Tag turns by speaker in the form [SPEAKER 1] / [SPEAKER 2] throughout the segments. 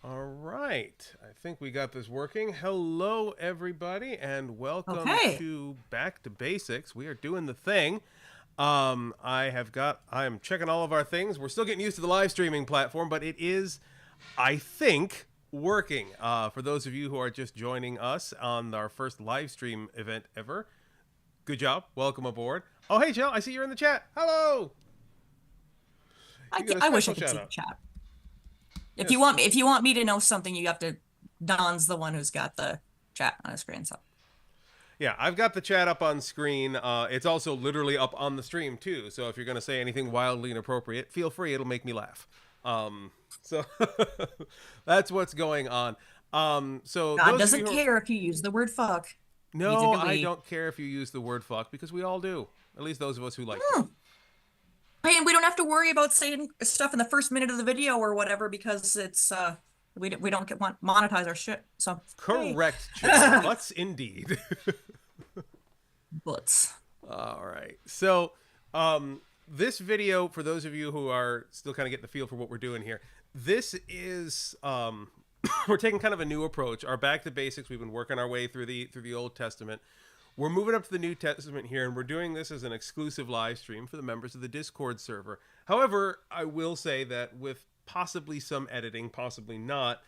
[SPEAKER 1] All right. I think we got this working. Hello, everybody, and welcome
[SPEAKER 2] Okay.
[SPEAKER 1] to Back to Basics. We are doing the thing. I'm checking all of our things. We're still getting used to the live streaming platform, but it is, I think, working. For those of you who are just joining us on our first live stream event ever, good job. Welcome aboard. Oh, hey, Jill, I see you're in the chat. Hello. You got a
[SPEAKER 2] I wish
[SPEAKER 1] special
[SPEAKER 2] I could
[SPEAKER 1] shout
[SPEAKER 2] see the
[SPEAKER 1] out.
[SPEAKER 2] chat.
[SPEAKER 1] Yes.
[SPEAKER 2] If you want me to know something, you have to. Don's the one who's got the chat on his screen. So
[SPEAKER 1] Yeah, I've got the chat up on screen. It's also literally up on the stream too. So if you're going to say anything wildly inappropriate, feel free. It'll make me laugh. So that's what's going on. So
[SPEAKER 2] God
[SPEAKER 1] those of you
[SPEAKER 2] doesn't
[SPEAKER 1] who are,
[SPEAKER 2] care if you use the word fuck. Neither
[SPEAKER 1] no,
[SPEAKER 2] do
[SPEAKER 1] I
[SPEAKER 2] we.
[SPEAKER 1] don't care if you use the word fuck because we all do. At least those of us who like to.
[SPEAKER 2] Hmm. And we don't have to worry about saying stuff in the first minute of the video or whatever because it's we don't get monetize our shit. So hey,
[SPEAKER 1] Correct, Jill. Butts indeed.
[SPEAKER 2] butts.
[SPEAKER 1] All right. So, this video, for those of you who are still kind of getting the feel for what we're doing here, this is we're taking kind of a new approach. Our back to basics. We've been working our way through the Old Testament. We're moving up to the New Testament here, and we're doing this as an exclusive live stream for the members of the Discord server. However, I will say that with possibly some editing, possibly not,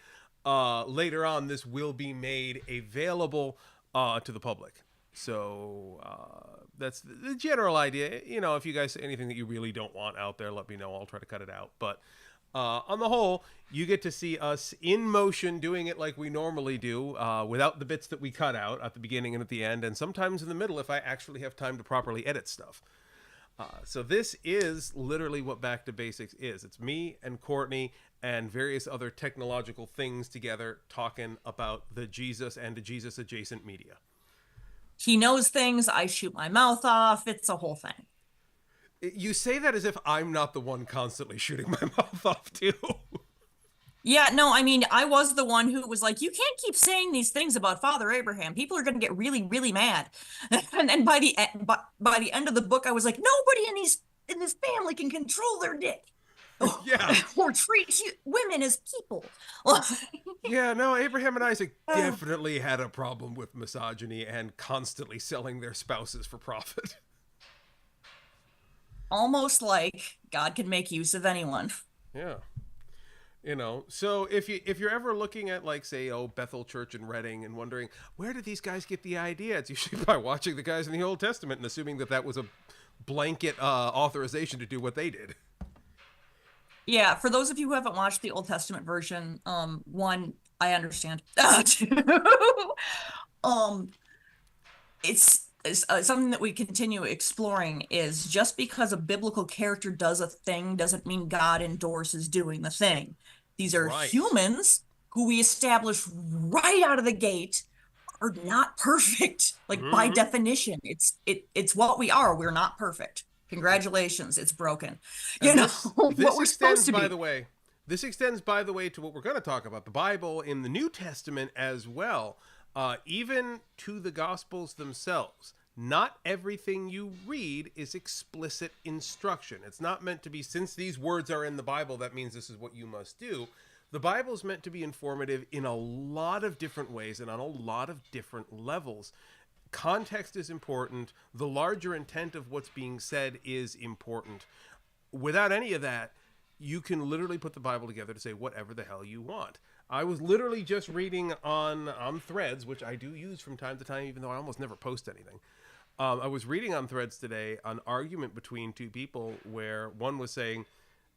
[SPEAKER 1] later on, this will be made available to the public. So that's the general idea. You know, if you guys say anything that you really don't want out there, let me know. I'll try to cut it out. But on the whole, you get to see us in motion doing it like we normally do, without the bits that we cut out at the beginning and at the end, and sometimes in the middle if I actually have time to properly edit stuff. So this is literally what Back to Basics is. It's me and Courtney and various other technological things together talking about the Jesus and the Jesus adjacent media.
[SPEAKER 2] He knows things. I shoot my mouth off. It's a whole thing.
[SPEAKER 1] You say that as if I'm not the one constantly shooting my mouth off too.
[SPEAKER 2] Yeah, no, I mean, I was the one who was like, you can't keep saying these things about Father Abraham. People are going to get really, really mad. And then by the end of the book, I was like, nobody in this family can control their dick
[SPEAKER 1] Yeah.
[SPEAKER 2] or treat women as people.
[SPEAKER 1] Yeah, no, Abraham and Isaac definitely had a problem with misogyny and constantly selling their spouses for profit.
[SPEAKER 2] Almost like God can make use of anyone.
[SPEAKER 1] Yeah. You know, so if you're ever looking at, like, say, Bethel Church in Reading and wondering where did these guys get the idea, it's usually by watching the guys in the Old Testament and assuming that that was a blanket authorization to do what they did.
[SPEAKER 2] Yeah, for those of you who haven't watched the Old Testament version, one, I understand. Two, um, it's something that we continue exploring is just because a biblical character does a thing doesn't mean God endorses doing the thing. These are
[SPEAKER 1] Right.
[SPEAKER 2] humans who we establish right out of the gate are not perfect. Like by
[SPEAKER 1] Mm-hmm.
[SPEAKER 2] definition, it's what we are. We're not perfect. Congratulations, it's broken. You
[SPEAKER 1] And
[SPEAKER 2] know
[SPEAKER 1] this
[SPEAKER 2] what
[SPEAKER 1] this
[SPEAKER 2] we're supposed
[SPEAKER 1] extends,
[SPEAKER 2] to
[SPEAKER 1] by
[SPEAKER 2] be.
[SPEAKER 1] the way, to what we're going to talk about, the Bible in the New Testament as well, even to the Gospels themselves. Not everything you read is explicit instruction. It's not meant to be, since these words are in the Bible, that means this is what you must do. The Bible is meant to be informative in a lot of different ways and on a lot of different levels. Context is important. The larger intent of what's being said is important. Without any of that, you can literally put the Bible together to say whatever the hell you want. I was literally just reading on Threads, which I do use from time to time, even though I almost never post anything. I was reading on Threads today an argument between two people where one was saying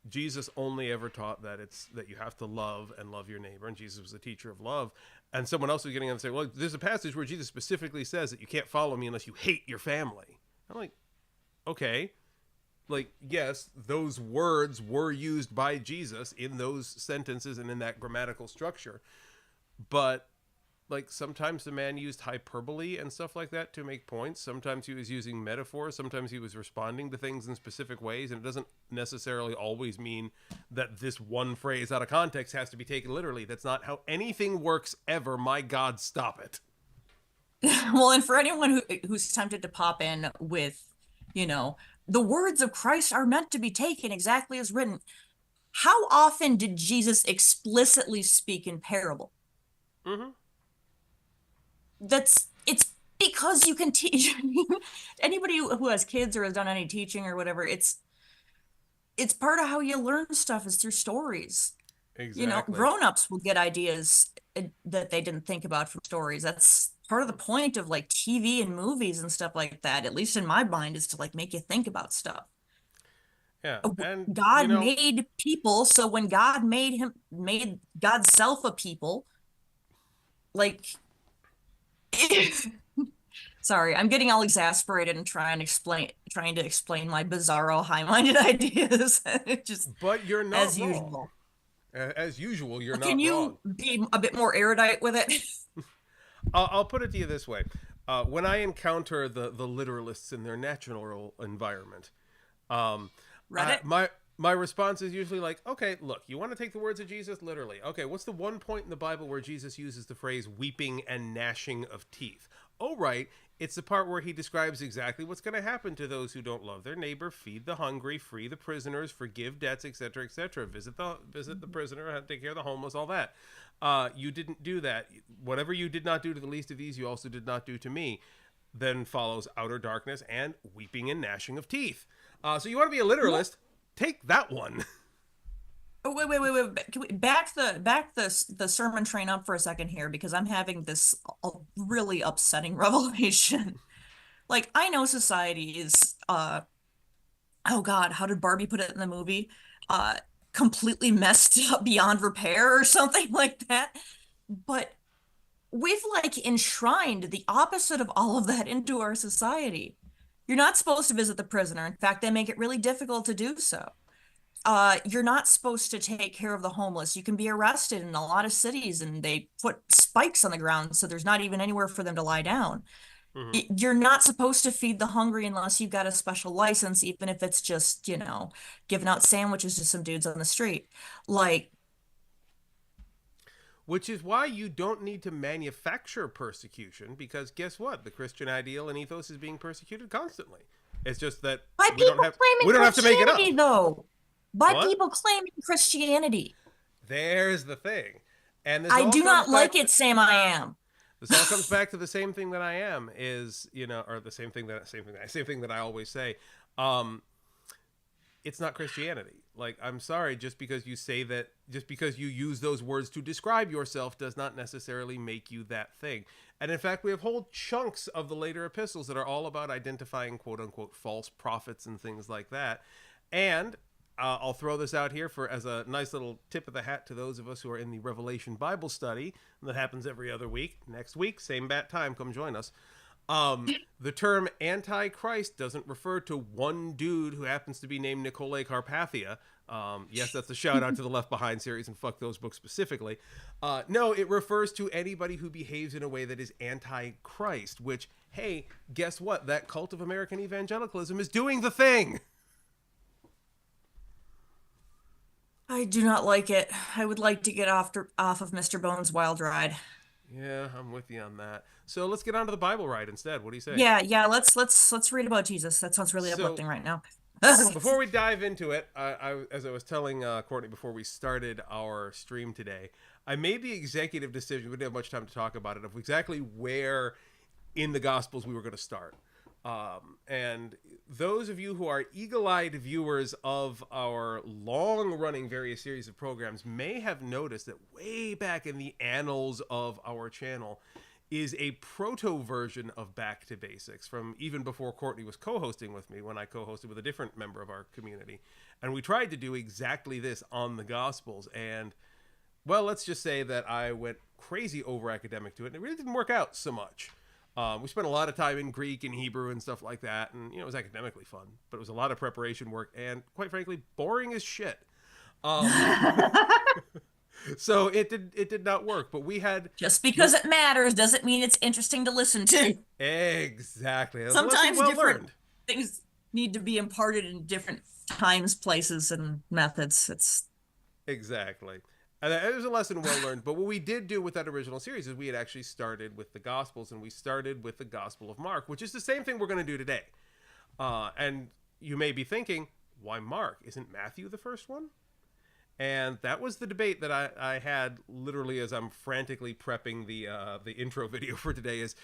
[SPEAKER 1] Jesus only ever taught that it's that you have to love and love your neighbor, and Jesus was a teacher of love. And someone else was getting on and saying, "Well, there's a passage where Jesus specifically says that you can't follow me unless you hate your family." I'm like, okay, like, yes, those words were used by Jesus in those sentences and in that grammatical structure, but like sometimes the man used hyperbole and stuff like that to make points. Sometimes he was using metaphors. Sometimes he was responding to things in specific ways. And it doesn't necessarily always mean that this one phrase out of context has to be taken literally. That's not how anything works ever. My God, stop it.
[SPEAKER 2] Well, and for anyone who's tempted to pop in with, you know, the words of Christ are meant to be taken exactly as written. how often did Jesus explicitly speak in parable?
[SPEAKER 1] Mm-hmm.
[SPEAKER 2] It's because you can teach anybody who has kids or has done any teaching or whatever, it's part of how you learn stuff is through stories.
[SPEAKER 1] Exactly.
[SPEAKER 2] Grown-ups will get ideas that they didn't think about from stories. That's part of the point of like TV and movies and stuff like that, at least in my mind, is to like make you think about stuff.
[SPEAKER 1] Yeah. And,
[SPEAKER 2] God made people, so when God made God's self a people, like sorry, I'm getting all exasperated and trying to explain my bizarro high-minded ideas. Just
[SPEAKER 1] but you're not
[SPEAKER 2] as
[SPEAKER 1] wrong.
[SPEAKER 2] usual.
[SPEAKER 1] As usual, you're
[SPEAKER 2] Can
[SPEAKER 1] not wrong.
[SPEAKER 2] you be a bit more erudite with it?
[SPEAKER 1] I'll put it to you this way. When I encounter the literalists in their natural environment, um,
[SPEAKER 2] Reddit?
[SPEAKER 1] my response is usually like, okay, look, you want to take the words of Jesus literally. Okay, what's the one point in the Bible where Jesus uses the phrase weeping and gnashing of teeth? Oh, right. It's the part where he describes exactly what's going to happen to those who don't love their neighbor, feed the hungry, free the prisoners, forgive debts, etc., etc. Visit the prisoner, take care of the homeless, all that. You didn't do that. Whatever you did not do to the least of these, you also did not do to me. Then follows outer darkness and weeping and gnashing of teeth. So you want to be a literalist? Take that one.
[SPEAKER 2] Oh, wait. Can we back the sermon train up for a second here because I'm having this really upsetting revelation. Like I know society is oh God, how did Barbie put it in the movie? Uh completely messed up beyond repair or something like that. But we've like enshrined the opposite of all of that into our society. You're not supposed to visit the prisoner. In fact, they make it really difficult to do so. You're not supposed to take care of the homeless. You can be arrested in a lot of cities and they put spikes on the ground so there's not even anywhere for them to lie down.
[SPEAKER 1] Mm-hmm.
[SPEAKER 2] You're not supposed to feed the hungry unless you've got a special license, even if it's just, giving out sandwiches to some dudes on the street. Like,
[SPEAKER 1] Which is why you don't need to manufacture persecution, because guess what? The Christian ideal and ethos is being persecuted constantly. It's just that
[SPEAKER 2] by people
[SPEAKER 1] we
[SPEAKER 2] claiming
[SPEAKER 1] don't have to make it up.
[SPEAKER 2] Christianity, though. By
[SPEAKER 1] What?
[SPEAKER 2] people claiming Christianity.
[SPEAKER 1] There's the thing. And this
[SPEAKER 2] I
[SPEAKER 1] all
[SPEAKER 2] do
[SPEAKER 1] comes
[SPEAKER 2] not
[SPEAKER 1] back
[SPEAKER 2] like it, Sam, I am.
[SPEAKER 1] this all comes back to the same thing that I am is, or the same thing that I always say. It's not Christianity. Like, I'm sorry, just because you use those words to describe yourself does not necessarily make you that thing. And in fact, we have whole chunks of the later epistles that are all about identifying quote unquote false prophets and things like that. And I'll throw this out here as a nice little tip of the hat to those of us who are in the Revelation Bible study that happens every other week. Next week, same bat time, come join us. The term Antichrist doesn't refer to one dude who happens to be named Nicolae Carpathia. Yes, that's a shout out to the Left Behind series and fuck those books specifically. No, it refers to anybody who behaves in a way that is anti-Christ, which, hey, guess what? That cult of American evangelicalism is doing the thing.
[SPEAKER 2] I do not like it. I would like to get off of Mr. Bones' wild ride.
[SPEAKER 1] Yeah, I'm with you on that. So let's get on to the Bible ride instead. What do you say?
[SPEAKER 2] Yeah. Let's read about Jesus. That sounds really
[SPEAKER 1] So
[SPEAKER 2] uplifting right now.
[SPEAKER 1] before we dive into it, as I was telling Courtney before we started our stream today, I made the executive decision. We didn't have much time to talk about it of exactly where in the Gospels we were going to start. And those of you who are eagle-eyed viewers of our long-running various series of programs may have noticed that way back in the annals of our channel is a proto-version of Back to Basics from even before Courtney was co-hosting with me, when I co-hosted with a different member of our community. And we tried to do exactly this on the Gospels. And, well, let's just say that I went crazy over-academic to it, and it really didn't work out so much. We spent a lot of time in Greek and Hebrew and stuff like that, and it was academically fun, but it was a lot of preparation work and, quite frankly, boring as shit. So it did not work. But we had
[SPEAKER 2] Just because it matters doesn't mean it's interesting to listen to.
[SPEAKER 1] Exactly.
[SPEAKER 2] Sometimes
[SPEAKER 1] well
[SPEAKER 2] different
[SPEAKER 1] learned.
[SPEAKER 2] things need to be imparted in different times, places, and methods. It's
[SPEAKER 1] exactly. And it was a lesson well learned. But what we did do with that original series is we had actually started with the Gospels, and we started with the Gospel of Mark, which is the same thing we're going to do today. And you may be thinking, why Mark? Isn't Matthew the first one? And that was the debate that I had literally as I'm frantically prepping the intro video for today. Is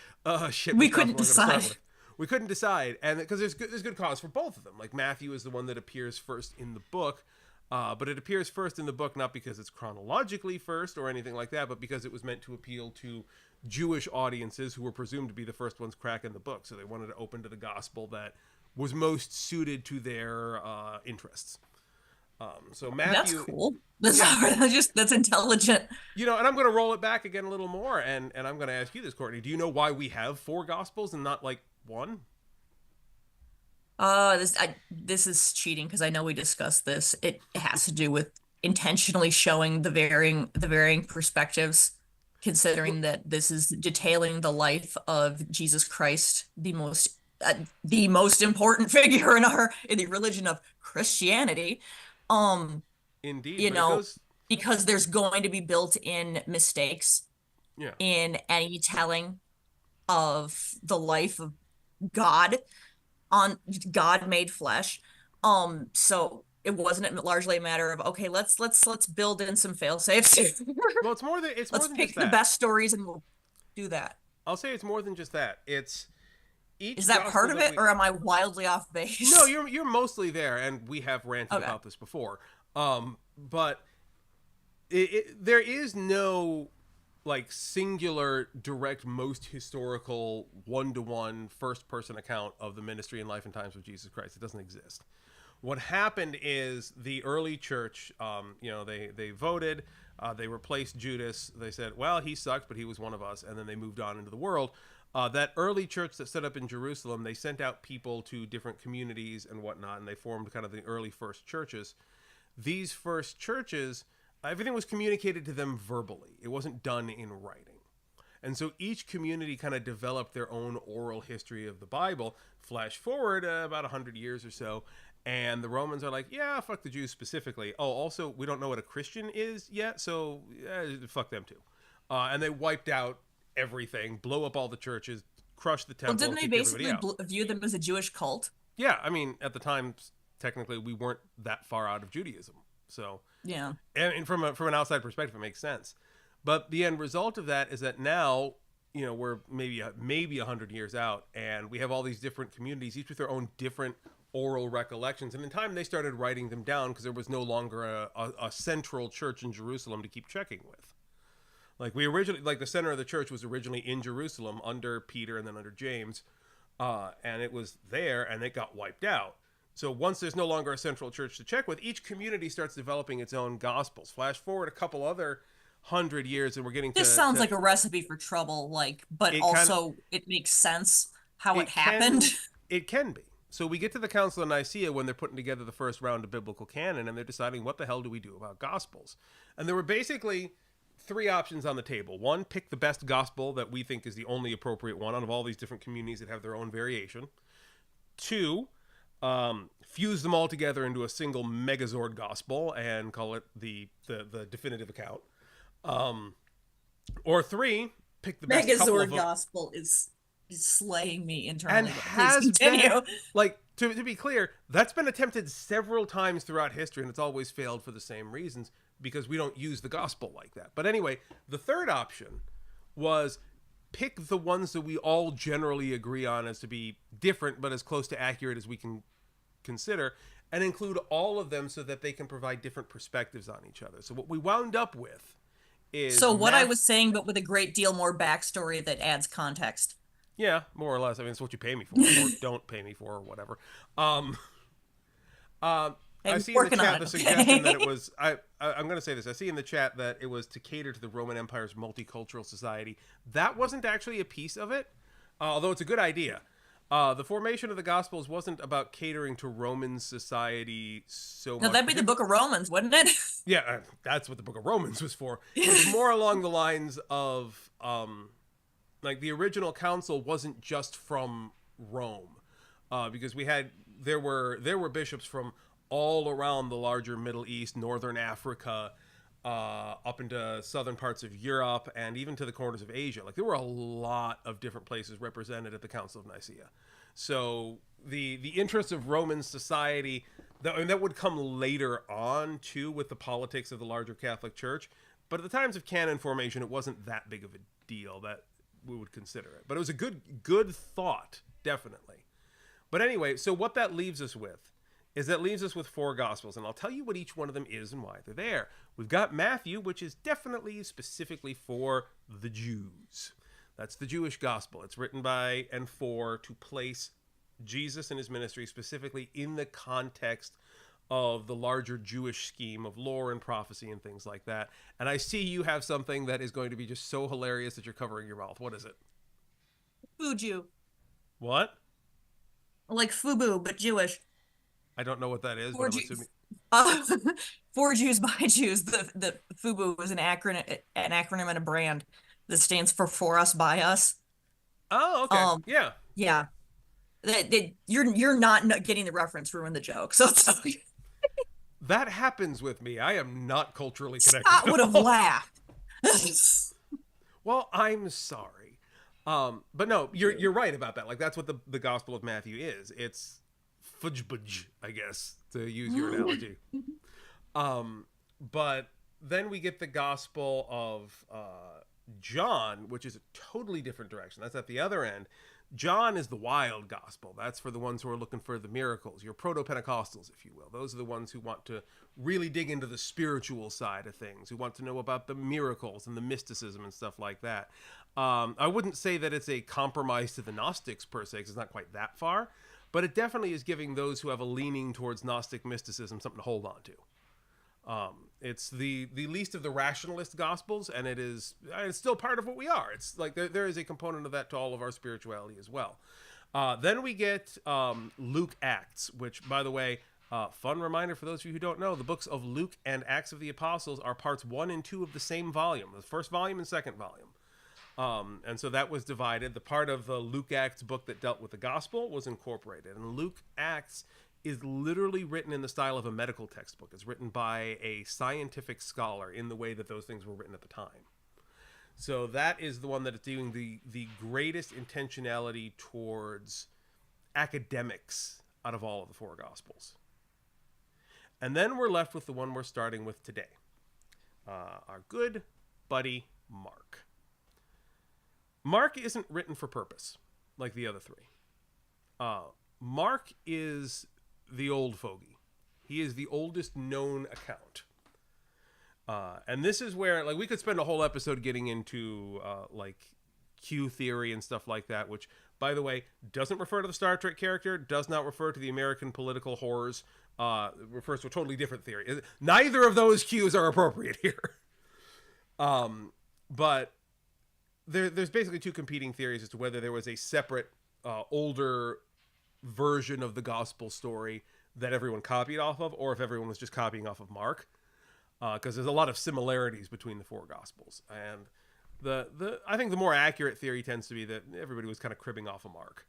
[SPEAKER 1] shit,
[SPEAKER 2] We
[SPEAKER 1] which
[SPEAKER 2] couldn't
[SPEAKER 1] gospel am I going to start
[SPEAKER 2] decide.
[SPEAKER 1] with? We couldn't decide, and because there's good cause for both of them. Like Matthew is the one that appears first in the book, but it appears first in the book not because it's chronologically first or anything like that, but because it was meant to appeal to Jewish audiences who were presumed to be the first ones cracking the book. So they wanted to open to the gospel that was most suited to their interests. So
[SPEAKER 2] That's
[SPEAKER 1] Matthew,
[SPEAKER 2] cool. That's
[SPEAKER 1] yeah,
[SPEAKER 2] that's intelligent.
[SPEAKER 1] and I'm going to roll it back again a little more, and I'm going to ask you this, Courtney. Do you know why we have four gospels and not like one?
[SPEAKER 2] This is cheating because I know we discussed this. It has to do with intentionally showing the varying perspectives, considering that this is detailing the life of Jesus Christ, the most important figure in the religion of Christianity. Um,
[SPEAKER 1] Indeed,
[SPEAKER 2] you
[SPEAKER 1] but it
[SPEAKER 2] know,
[SPEAKER 1] goes,
[SPEAKER 2] because there's going to be built-in mistakes
[SPEAKER 1] yeah.
[SPEAKER 2] in any telling of the life of God on God made flesh. So it wasn't largely a matter of okay, let's build in some fail safes.
[SPEAKER 1] Well, it's more
[SPEAKER 2] Let's
[SPEAKER 1] than just
[SPEAKER 2] pick the
[SPEAKER 1] that.
[SPEAKER 2] best stories and we'll do that.
[SPEAKER 1] I'll say it's more than just that. It's
[SPEAKER 2] Is
[SPEAKER 1] each
[SPEAKER 2] that
[SPEAKER 1] gospel
[SPEAKER 2] part of
[SPEAKER 1] that
[SPEAKER 2] it,
[SPEAKER 1] we
[SPEAKER 2] or am I wildly off
[SPEAKER 1] No,
[SPEAKER 2] base?
[SPEAKER 1] you're mostly there, and we have ranted
[SPEAKER 2] Okay.
[SPEAKER 1] about this before. But there is no like singular, direct, most historical one-to-one first-person account of the ministry and life and times of Jesus Christ. It doesn't exist. What happened is the early church, they voted, they replaced Judas. They said, well, he sucked, but he was one of us, and then they moved on into the world. That early church that set up in Jerusalem, they sent out people to different communities and whatnot, and they formed kind of the early first churches. These first churches, everything was communicated to them verbally. It wasn't done in writing. And so each community kind of developed their own oral history of the Bible. Flash forward about 100 years or so, and the Romans are like, yeah, fuck the Jews specifically. Oh, also, we don't know what a Christian is yet, so fuck them too. And they wiped out everything, blow up all the churches, crush the
[SPEAKER 2] Well,
[SPEAKER 1] temple,
[SPEAKER 2] didn't
[SPEAKER 1] and
[SPEAKER 2] they
[SPEAKER 1] kick everybody
[SPEAKER 2] basically
[SPEAKER 1] out.
[SPEAKER 2] view them as a Jewish cult?
[SPEAKER 1] Yeah, I mean, at the time, technically, we weren't that far out of Judaism. So,
[SPEAKER 2] Yeah.
[SPEAKER 1] and from an outside perspective, it makes sense. But the end result of that is that now, we're maybe 100 years out, and we have all these different communities, each with their own different oral recollections. And in time, they started writing them down because there was no longer a central church in Jerusalem to keep checking with. Like the center of the church was originally in Jerusalem under Peter and then under James, and it was there, and it got wiped out. So once there's no longer a central church to check with, each community starts developing its own gospels. Flash forward a couple other 100 years, and we're getting
[SPEAKER 2] This sounds like a recipe for trouble, but
[SPEAKER 1] it kind of
[SPEAKER 2] also it makes sense how it
[SPEAKER 1] it
[SPEAKER 2] happened.
[SPEAKER 1] can it can be. So we get to the Council of Nicaea when they're putting together the first round of biblical canon, and they're deciding what the hell do we do about gospels. And there were basically three options on the table. One, pick the best gospel that we think is the only appropriate one out of all these different communities that have their own variation. Two, fuse them all together into a single Megazord gospel and call it the definitive account. Or three, pick the best couple of
[SPEAKER 2] Megazord
[SPEAKER 1] them.
[SPEAKER 2] Gospel is slaying me
[SPEAKER 1] And
[SPEAKER 2] internally, but please
[SPEAKER 1] has been,
[SPEAKER 2] continue.
[SPEAKER 1] like, to be clear, that's been attempted several times throughout history, and it's always failed for the same reasons, because we don't use the gospel like that. But anyway, the third option was pick the ones that we all generally agree on as to be different but as close to accurate as we can consider, and include all of them so that they can provide different perspectives on each other. So what we wound up with is
[SPEAKER 2] So what I was saying, but with a great deal more backstory that adds context.
[SPEAKER 1] yeah, more or less. I mean, it's what you pay me for, or don't pay me for, or whatever. Um, I
[SPEAKER 2] I'm
[SPEAKER 1] see in the
[SPEAKER 2] working on
[SPEAKER 1] chat
[SPEAKER 2] it,
[SPEAKER 1] the
[SPEAKER 2] okay?
[SPEAKER 1] suggestion that it was. I'm going to say this. I see in the chat that it was to cater to the Roman Empire's multicultural society. That wasn't actually a piece of it, although it's a good idea. The formation of the Gospels wasn't about catering to Roman society so
[SPEAKER 2] No,
[SPEAKER 1] much.
[SPEAKER 2] that'd be the Book of Romans, wouldn't it?
[SPEAKER 1] Yeah, that's what the Book of Romans was for. It was more along the lines of, like, the original council wasn't just from Rome, because there were bishops from all around the larger Middle East, Northern Africa, up into southern parts of Europe, and even to the corners of Asia. Like, there were a lot of different places represented at the Council of Nicaea. So the interests of Roman society that would come later on too with the politics of the larger Catholic Church. But at the times of canon formation, it wasn't that big of a deal that we would consider it. But it was a good thought, definitely. But anyway, so what that leaves us with is that leaves us with 4 Gospels, and I'll tell you what each one of them is and why they're there. We've got Matthew, which is definitely specifically for the Jews. That's the Jewish Gospel. It's written by and for to place Jesus and his ministry specifically in the context of the larger Jewish scheme of lore and prophecy and things like that. And I see you have something that is going to be just so hilarious that you're covering your mouth. What is it?
[SPEAKER 2] Fuju.
[SPEAKER 1] What?
[SPEAKER 2] Like Fubu, but Jewish.
[SPEAKER 1] I don't know what that is,
[SPEAKER 2] For
[SPEAKER 1] but I'm
[SPEAKER 2] Jews.
[SPEAKER 1] assuming.
[SPEAKER 2] For Jews by Jews. The Fubu is an acronym and a brand that stands for us by us.
[SPEAKER 1] Oh, okay. Yeah.
[SPEAKER 2] Yeah. You're not getting the reference, ruin the joke. So it's okay.
[SPEAKER 1] That happens with me. I am not culturally connected.
[SPEAKER 2] Scott would have laughed.
[SPEAKER 1] Well, I'm sorry. But no, you're right about that. Like that's what the Gospel of Matthew is. It's fudge, I guess, to use your analogy. But then we get the Gospel of John, which is a totally different direction. That's at the other end. John is the wild gospel. That's for the ones who are looking for the miracles, your proto-Pentecostals, if you will. Those are the ones who want to really dig into the spiritual side of things, who want to know about the miracles and the mysticism and stuff like that. I wouldn't say that it's a compromise to the Gnostics per se, because it's not quite that far, but it definitely is giving those who have a leaning towards Gnostic mysticism something to hold on to. It's the least of the rationalist gospels, and it's still part of what we are. It's like there is a component of that to all of our spirituality as well. Then we get Luke Acts, which, by the way, fun reminder for those of you who don't know, the books of Luke and Acts of the Apostles are parts 1 and 2 of the same volume, the first volume and second volume. And so that was divided. The part of the Luke Acts book that dealt with the gospel was incorporated, and Luke Acts is literally written in the style of a medical textbook. It's written by a scientific scholar in the way that those things were written at the time. So that is the one that is doing the greatest intentionality towards academics out of all of the 4 Gospels. And then we're left with the one we're starting with today. Our good buddy, Mark. Mark isn't written for purpose like the other 3. Mark is the old fogey. He is the oldest known account. And this is where, like, we could spend a whole episode getting into, like, Q theory and stuff like that, which, by the way, doesn't refer to the Star Trek character, does not refer to the American political horrors, refers to a totally different theory. Neither of those Qs are appropriate here. But there's basically 2 competing theories as to whether there was a separate, older version of the gospel story that everyone copied off of, or if everyone was just copying off of Mark, because there's a lot of similarities between the 4 gospels. And I think the more accurate theory tends to be that everybody was kind of cribbing off of Mark.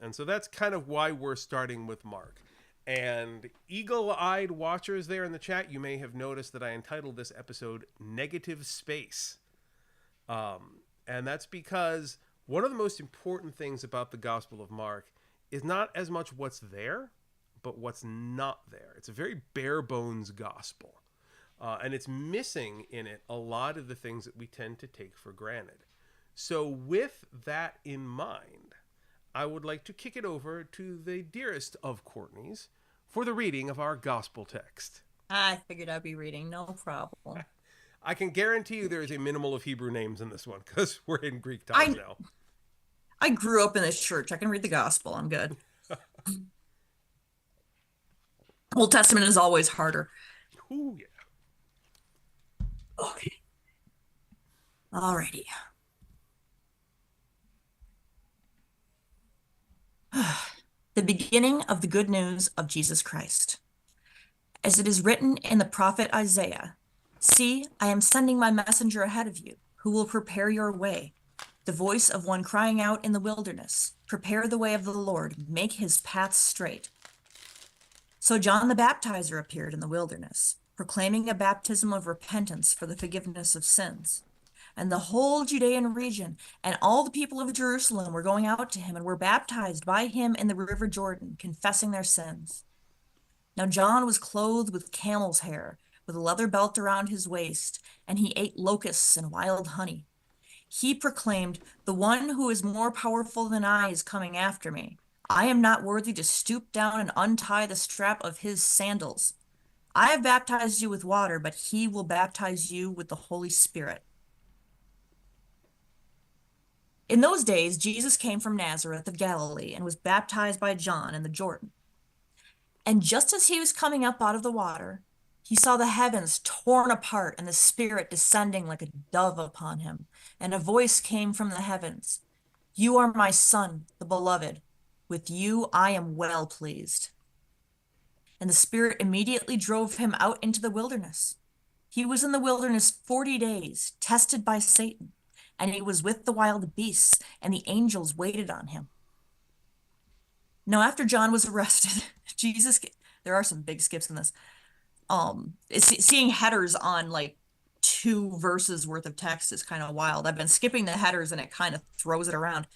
[SPEAKER 1] And so that's kind of why we're starting with Mark. And eagle-eyed watchers there in the chat, you may have noticed that I entitled this episode Negative Space. And that's because one of the most important things about the Gospel of Mark is not as much what's there, but what's not there. It's a very bare bones gospel. And it's missing in it a lot of the things that we tend to take for granted. So with that in mind, I would like to kick it over to the dearest of Courtneys for the reading of our gospel text.
[SPEAKER 2] I figured I'd be reading, no problem.
[SPEAKER 1] I can guarantee you there is a minimal of Hebrew names in this one, because we're in Greek times now.
[SPEAKER 2] I grew up in this church. I can read the gospel. I'm good. Old Testament is always harder.
[SPEAKER 1] Ooh, yeah.
[SPEAKER 2] Okay. Alrighty. The beginning of the good news of Jesus Christ. As it is written in the prophet Isaiah, "See, I am sending my messenger ahead of you, who will prepare your way. The voice of one crying out in the wilderness, prepare the way of the Lord, make his paths straight." So John the Baptizer appeared in the wilderness, proclaiming a baptism of repentance for the forgiveness of sins. and the whole Judean region, and all the people of Jerusalem were going out to him and were baptized by him in the river Jordan, confessing their sins. Now John was clothed with camel's hair, with a leather belt around his waist, and he ate locusts and wild honey. He proclaimed, "The one who is more powerful than I is coming after me. I am not worthy to stoop down and untie the strap of his sandals. I have baptized you with water, but he will baptize you with the Holy Spirit." In those days, Jesus came from Nazareth of Galilee and was baptized by John in the Jordan. And just as he was coming up out of the water, he saw the heavens torn apart and the Spirit descending like a dove upon him. And a voice came from the heavens, "You are my Son, the beloved. With you I am well pleased." And the Spirit immediately drove him out into the wilderness. He was in the wilderness 40 days, tested by Satan, and he was with the wild beasts, and the angels waited on him. Now, after John was arrested, Jesus, there are some big skips in this. Seeing headers on like 2 verses worth of text is kind of wild. I've been skipping the headers and it kind of throws it around.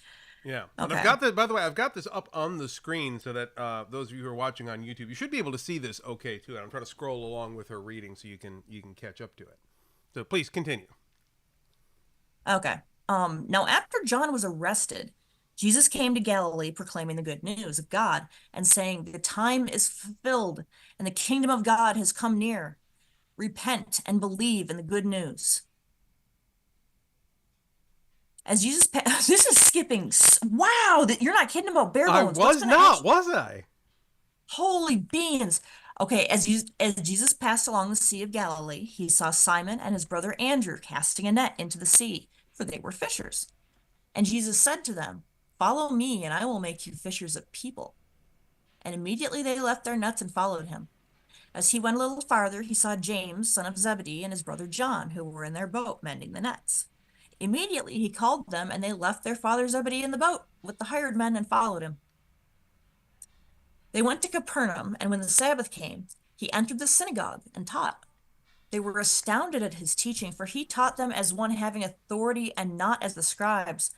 [SPEAKER 1] Yeah.
[SPEAKER 2] Okay.
[SPEAKER 1] And I've got this, by the way, I've got this up on the screen so that those of you who are watching on YouTube, you should be able to see this okay too. And I'm trying to scroll along with her reading so you can catch up to it. So please continue.
[SPEAKER 2] Okay. Now after John was arrested, Jesus came to Galilee proclaiming the good news of God and saying, "The time is fulfilled and the kingdom of God has come near. Repent and believe in the good news." As Jesus, this is skipping. Wow, that you're not kidding about bare bones.
[SPEAKER 1] I was not, was I?
[SPEAKER 2] Holy beans. Okay, as Jesus passed along the Sea of Galilee, he saw Simon and his brother Andrew casting a net into the sea, for they were fishers. And Jesus said to them, "Follow me, and I will make you fishers of people." And immediately they left their nets and followed him. As he went a little farther, he saw James, son of Zebedee, and his brother John, who were in their boat mending the nets. Immediately he called them, and they left their father Zebedee in the boat with the hired men and followed him. They went to Capernaum, and when the Sabbath came, he entered the synagogue and taught. They were astounded at his teaching, for he taught them as one having authority and not as the scribes.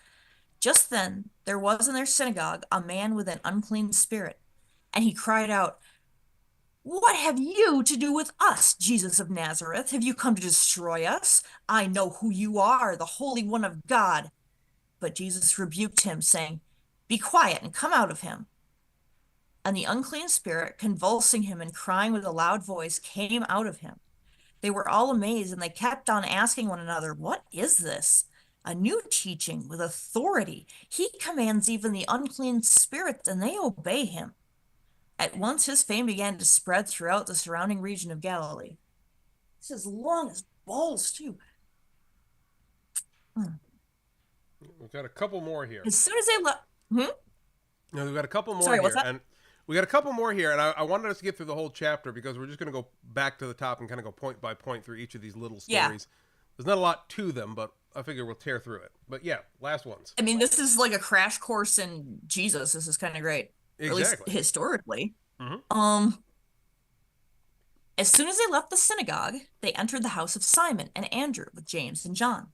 [SPEAKER 2] Just then there was in their synagogue a man with an unclean spirit, and he cried out, "What have you to do with us, Jesus of Nazareth? Have you come to destroy us? I know who you are, the Holy One of God." But Jesus rebuked him, saying, "Be quiet and come out of him." And the unclean spirit, convulsing him and crying with a loud voice, came out of him. They were all amazed, and they kept on asking one another, "What is this? A new teaching with authority. He commands even the unclean spirits, and they obey him." At once his fame began to spread throughout the surrounding region of Galilee. It's as long as balls, too.
[SPEAKER 1] We've got a couple more here.
[SPEAKER 2] As soon as they left...
[SPEAKER 1] No, we've got a couple more
[SPEAKER 2] Sorry,
[SPEAKER 1] here.
[SPEAKER 2] what's that?
[SPEAKER 1] And we got a couple more here, and I wanted us to get through the whole chapter because we're just going to go back to the top and kind of go point by point through each of these little stories.
[SPEAKER 2] Yeah.
[SPEAKER 1] There's not a lot to them, but I figure we'll tear through it. But yeah, last ones.
[SPEAKER 2] I mean, this is like a crash course in Jesus. This is kind of great.
[SPEAKER 1] Exactly.
[SPEAKER 2] At least historically.
[SPEAKER 1] Mm-hmm.
[SPEAKER 2] As soon as they left the synagogue, they entered the house of Simon and Andrew with James and John.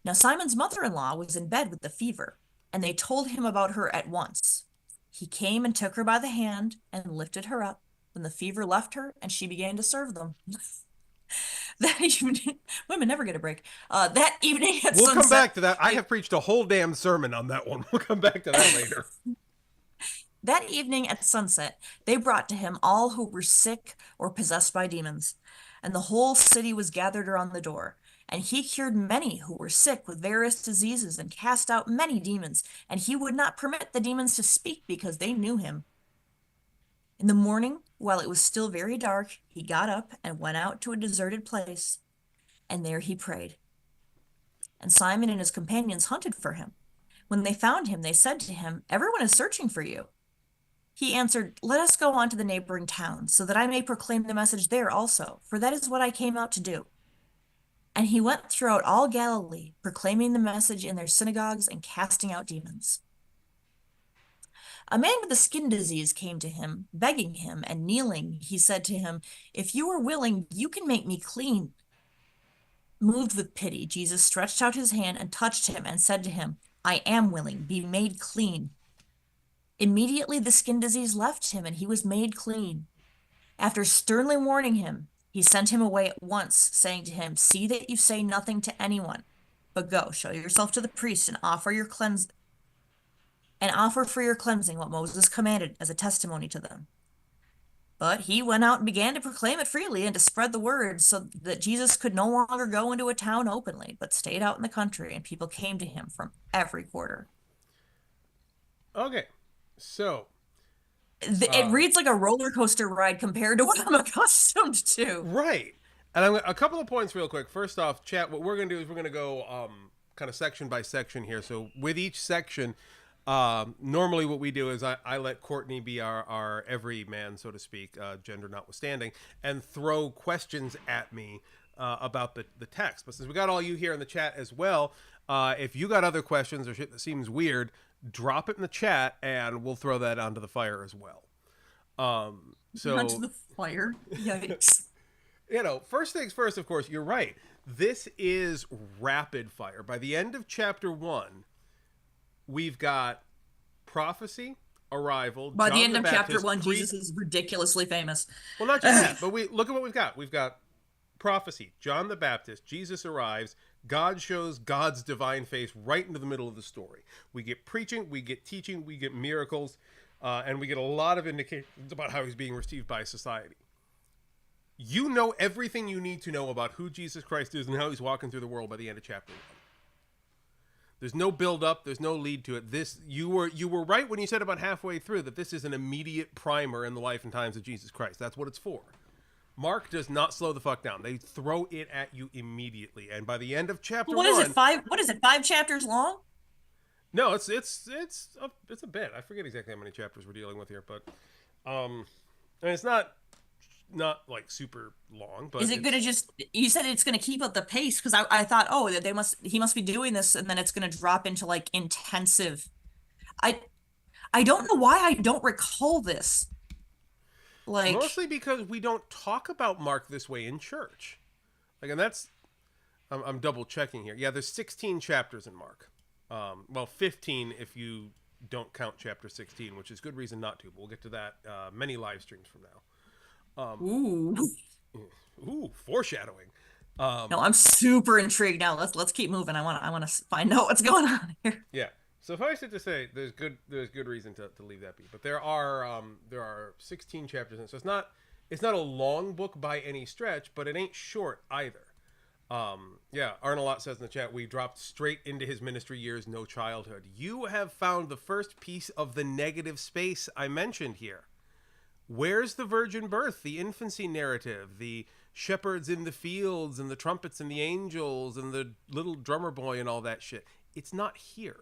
[SPEAKER 2] Now Simon's mother-in-law was in bed with the fever, and they told him about her at once. He came and took her by the hand and lifted her up. When the fever left her, and she began to serve them. That evening, women never get a break. That evening at
[SPEAKER 1] We'll
[SPEAKER 2] sunset,
[SPEAKER 1] come back to that. I have preached a whole damn sermon on that one. We'll come back to that later.
[SPEAKER 2] That evening at sunset, they brought to him all who were sick or possessed by demons, and the whole city was gathered around the door. And he cured many who were sick with various diseases and cast out many demons, and he would not permit the demons to speak because they knew him. In the morning, while it was still very dark, he got up and went out to a deserted place, and there he prayed. And Simon and his companions hunted for him. When they found him, they said to him, "Everyone is searching for you." He answered, "Let us go on to the neighboring towns, so that I may proclaim the message there also, for that is what I came out to do." And he went throughout all Galilee, proclaiming the message in their synagogues and casting out demons. A man with a skin disease came to him, begging him, and kneeling, he said to him, "If you are willing, you can make me clean." Moved with pity, Jesus stretched out his hand and touched him and said to him, I am willing, be made clean. Immediately the skin disease left him and he was made clean. After sternly warning him, he sent him away at once, saying to him, see that you say nothing to anyone, but go, show yourself to the priest and offer for your cleansing what Moses commanded as a testimony to them. But he went out and began to proclaim it freely and to spread the word so that Jesus could no longer go into a town openly, but stayed out in the country, and people came to him from every quarter.
[SPEAKER 1] Okay, so
[SPEAKER 2] It reads like a roller coaster ride compared to what I'm accustomed to.
[SPEAKER 1] right, and a couple of points real quick. First off, chat. What we're gonna do is we're gonna go kind of section by section here. So with each section, normally what we do is I let Courtney be our everyman, so to speak, gender notwithstanding, and throw questions at me about the text. But since we got all you here in the chat as well, if you got other questions or shit that seems weird, drop it in the chat and we'll throw that onto the fire as well.
[SPEAKER 2] Onto the fire. Yikes.
[SPEAKER 1] First things first, of course, you're right. This is rapid fire. By the end of chapter 1, we've got prophecy, arrival.
[SPEAKER 2] By
[SPEAKER 1] John
[SPEAKER 2] the end
[SPEAKER 1] the
[SPEAKER 2] of
[SPEAKER 1] Baptist,
[SPEAKER 2] chapter 1, Jesus is ridiculously famous.
[SPEAKER 1] Well, not just that, but look at what we've got. We've got prophecy, John the Baptist, Jesus arrives, God shows God's divine face right into the middle of the story. We get preaching, we get teaching, we get miracles, and we get a lot of indications about how he's being received by society. You know everything you need to know about who Jesus Christ is and how he's walking through the world by the end of chapter 1. There's no build up. There's no lead to it. You were right when you said about halfway through that this is an immediate primer in the life and times of Jesus Christ. That's what it's for. Mark does not slow the fuck down. They throw it at you immediately, and by the end of chapter 1,
[SPEAKER 2] what is it? 5? What is it? 5 chapters long?
[SPEAKER 1] No, it's a bit. I forget exactly how many chapters we're dealing with here, but and it's not like super long. But
[SPEAKER 2] is it going to just? You said it's going to keep up the pace because I thought, oh, he must be doing this, and then it's going to drop into like intensive. I don't know why I don't recall this. Like
[SPEAKER 1] mostly because we don't talk about Mark this way in church. Like, and that's I'm double checking here. Yeah, there's 16 chapters in Mark. Well, 15 if you don't count chapter 16, which is good reason not to. But we'll get to that many live streams from now. Ooh, foreshadowing.
[SPEAKER 2] No, I'm super intrigued now. Let's keep moving. I want to find out what's going on here.
[SPEAKER 1] Yeah. Suffice it to say, there's good reason to leave that be. But there are 16 chapters in it, so it's not a long book by any stretch, but it ain't short either. Yeah, Arnalot says in the chat, we dropped straight into his ministry years, no childhood. You have found the first piece of the negative space I mentioned here. Where's the virgin birth, the infancy narrative, the shepherds in the fields and the trumpets and the angels and the little drummer boy and all that shit? It's not here.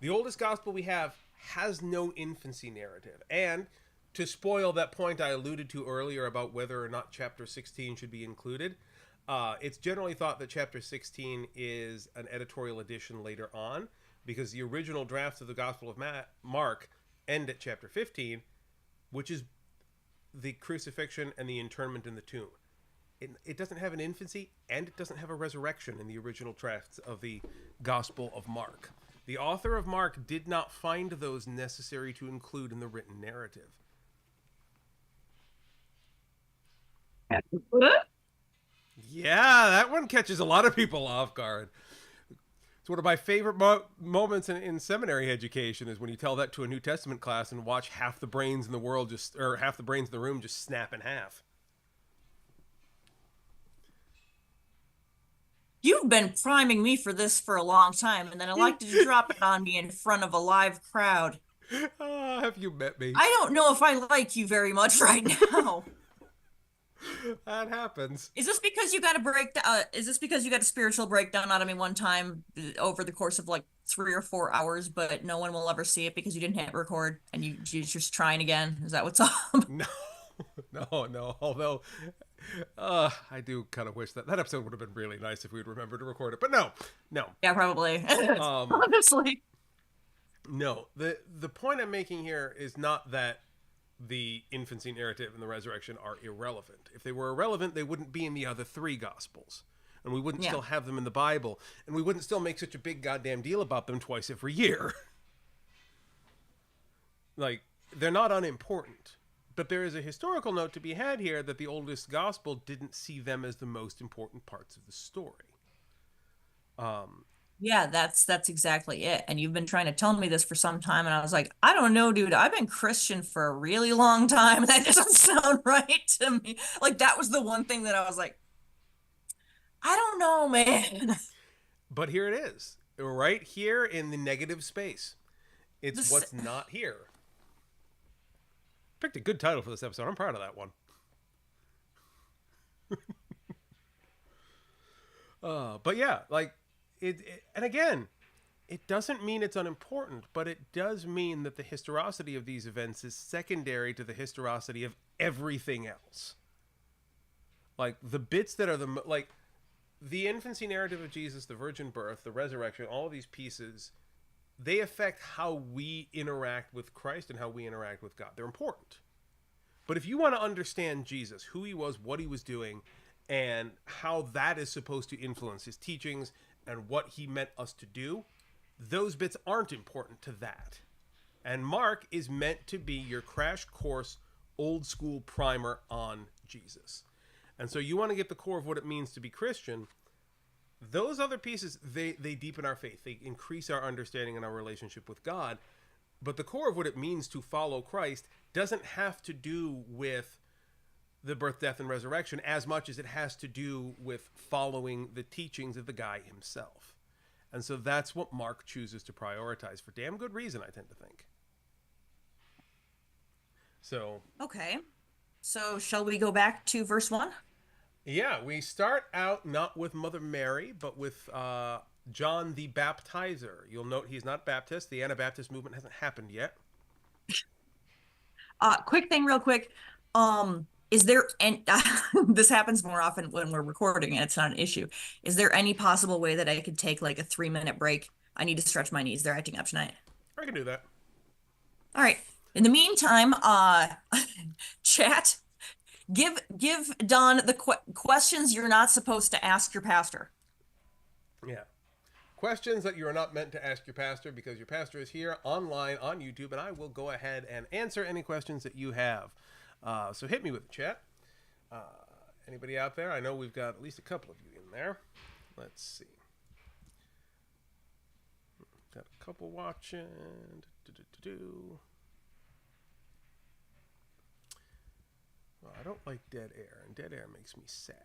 [SPEAKER 1] The oldest gospel we have has no infancy narrative. And to spoil that point I alluded to earlier about whether or not chapter 16 should be included, it's generally thought that chapter 16 is an editorial addition later on, because the original drafts of the Gospel of Mark end at chapter 15, which is the crucifixion and the internment in the tomb. It doesn't have an infancy, and it doesn't have a resurrection in the original drafts of the Gospel of Mark. The author of Mark did not find those necessary to include in the written narrative. Yeah, that one catches a lot of people off guard. It's one of my favorite moments in seminary education is when you tell that to a New Testament class and watch half the brains in the room just snap in half.
[SPEAKER 2] You've been priming me for this for a long time, and then I like to drop it on me in front of a live crowd.
[SPEAKER 1] Have you met me?
[SPEAKER 2] I don't know if I like you very much right now.
[SPEAKER 1] That happens.
[SPEAKER 2] Is this because you got a spiritual breakdown out of me one time over the course of like 3 or 4 hours, but no one will ever see it because you didn't hit record and you're just trying again? Is that what's up?
[SPEAKER 1] No. Although, I do kind of wish that episode would have been really nice if we'd remembered to record it. But no.
[SPEAKER 2] Yeah, probably. Honestly.
[SPEAKER 1] No. The point I'm making here is not that the infancy narrative and the resurrection are irrelevant. If they were irrelevant, they wouldn't be in the other three gospels. And we wouldn't still have them in the Bible. And we wouldn't still make such a big goddamn deal about them twice every year. Like, they're not unimportant. But there is a historical note to be had here that the oldest gospel didn't see them as the most important parts of the story.
[SPEAKER 2] Yeah, that's exactly it. And you've been trying to tell me this for some time, and I was like, I don't know, dude. I've been Christian for a really long time. That doesn't sound right to me. Like, that was the one thing that I was like, I don't know, man.
[SPEAKER 1] But here it is, right here in the negative space. It's what's not here. Picked a good title for this episode. I'm proud of that one. But yeah, like and again, it doesn't mean it's unimportant, but it does mean that the historicity of these events is secondary to the historicity of everything else. Like the bits that are the infancy narrative of Jesus, the virgin birth, the resurrection, all of these pieces, they affect how we interact with Christ and how we interact with God. They're important. But if you want to understand Jesus, who he was, what he was doing, and how that is supposed to influence his teachings and what he meant us to do, those bits aren't important to that. And Mark is meant to be your crash course, old school primer on Jesus. And so you want to get the core of what it means to be Christian. Those other pieces, they deepen our faith. They increase our understanding and our relationship with God. But the core of what it means to follow Christ doesn't have to do with the birth, death, and resurrection as much as it has to do with following the teachings of the guy himself. And so that's what Mark chooses to prioritize for damn good reason, I tend to think. So.
[SPEAKER 2] Okay. So shall we go back to verse 1?
[SPEAKER 1] Yeah, we start out not with Mother Mary, but with John the Baptizer. You'll note he's not Baptist. The Anabaptist movement hasn't happened yet.
[SPEAKER 2] Quick thing real quick. Is there, and this happens more often when we're recording and it's not an issue. Is there any possible way that I could take like a 3-minute break? I need to stretch my knees. They're acting up tonight.
[SPEAKER 1] I can do that.
[SPEAKER 2] All right. In the meantime, chat, give Don the questions you're not supposed to ask your pastor.
[SPEAKER 1] Yeah. Questions that you are not meant to ask your pastor, because your pastor is here online on YouTube, and I will go ahead and answer any questions that you have. So hit me with the chat. Anybody out there? I know we've got at least a couple of you in there. Let's see. Got a couple watching. Well, I don't like dead air, and dead air makes me sad.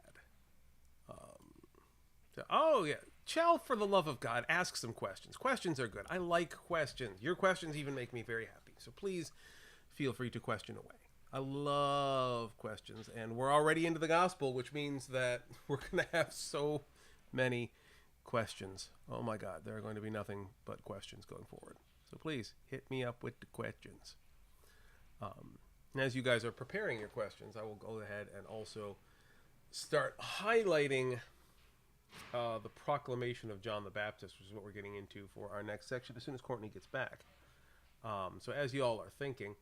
[SPEAKER 1] Oh, yeah. Chell, for the love of God, ask some questions. Questions are good. I like questions. Your questions even make me very happy. So please feel free to question away. I love questions, and we're already into the gospel, which means that we're going to have so many questions. Oh my God, there are going to be nothing but questions going forward. So please hit me up with the questions. And as you guys are preparing your questions, I will go ahead and also start highlighting the proclamation of John the Baptist, which is what we're getting into for our next section as soon as Courtney gets back. So as you all are thinking,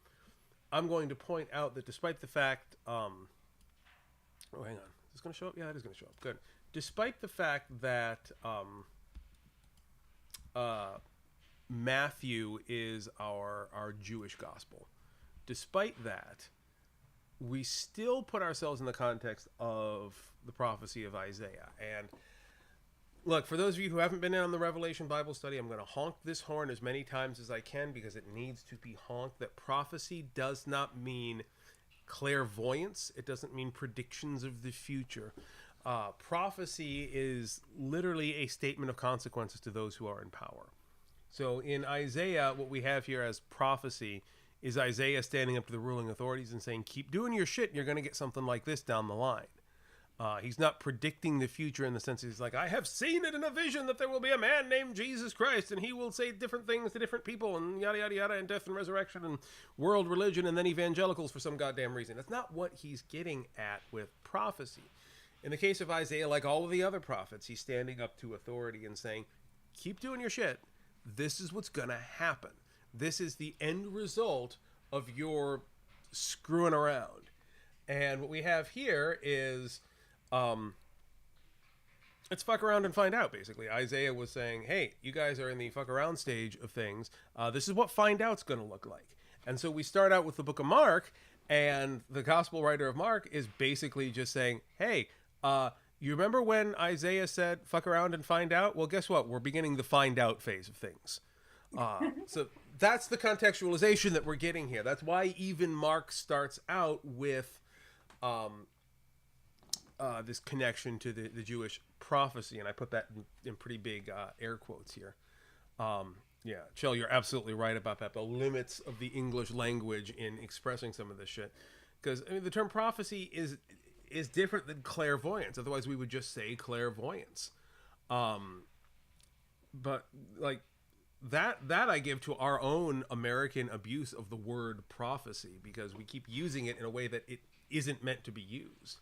[SPEAKER 1] I'm going to point out that despite the fact... oh, hang on. Is this going to show up? Yeah, it is going to show up. Good. Despite the fact that Matthew is our Jewish gospel, despite that, we still put ourselves in the context of the prophecy of Isaiah. And look, for those of you who haven't been in on the Revelation Bible study, I'm going to honk this horn as many times as I can because it needs to be honked. That prophecy does not mean clairvoyance. It doesn't mean predictions of the future. Prophecy is literally a statement of consequences to those who are in power. So in Isaiah, what we have here as prophecy is Isaiah standing up to the ruling authorities and saying, keep doing your shit and you're going to get something like this down the line. He's not predicting the future in the sense he's like, I have seen it in a vision that there will be a man named Jesus Christ and he will say different things to different people and yada, yada, yada, and death and resurrection and world religion and then evangelicals for some goddamn reason. That's not what he's getting at with prophecy. In the case of Isaiah, like all of the other prophets, he's standing up to authority and saying, keep doing your shit. This is what's going to happen. This is the end result of your screwing around. And what we have here is, let's fuck around and find out, basically. Isaiah was saying, hey, you guys are in the fuck around stage of things. This is what find out's going to look like. And so we start out with the book of Mark, and the gospel writer of Mark is basically just saying, hey, you remember when Isaiah said, fuck around and find out? Well, guess what? We're beginning the find out phase of things. So that's the contextualization that we're getting here. That's why even Mark starts out with this connection to the Jewish prophecy. And I put that in pretty big air quotes here. Yeah, Chell, you're absolutely right about that. The limits of the English language in expressing some of this shit. Because, I mean, the term prophecy is different than clairvoyance. Otherwise, we would just say clairvoyance. But, like, that I give to our own American abuse of the word prophecy, because we keep using it in a way that it isn't meant to be used.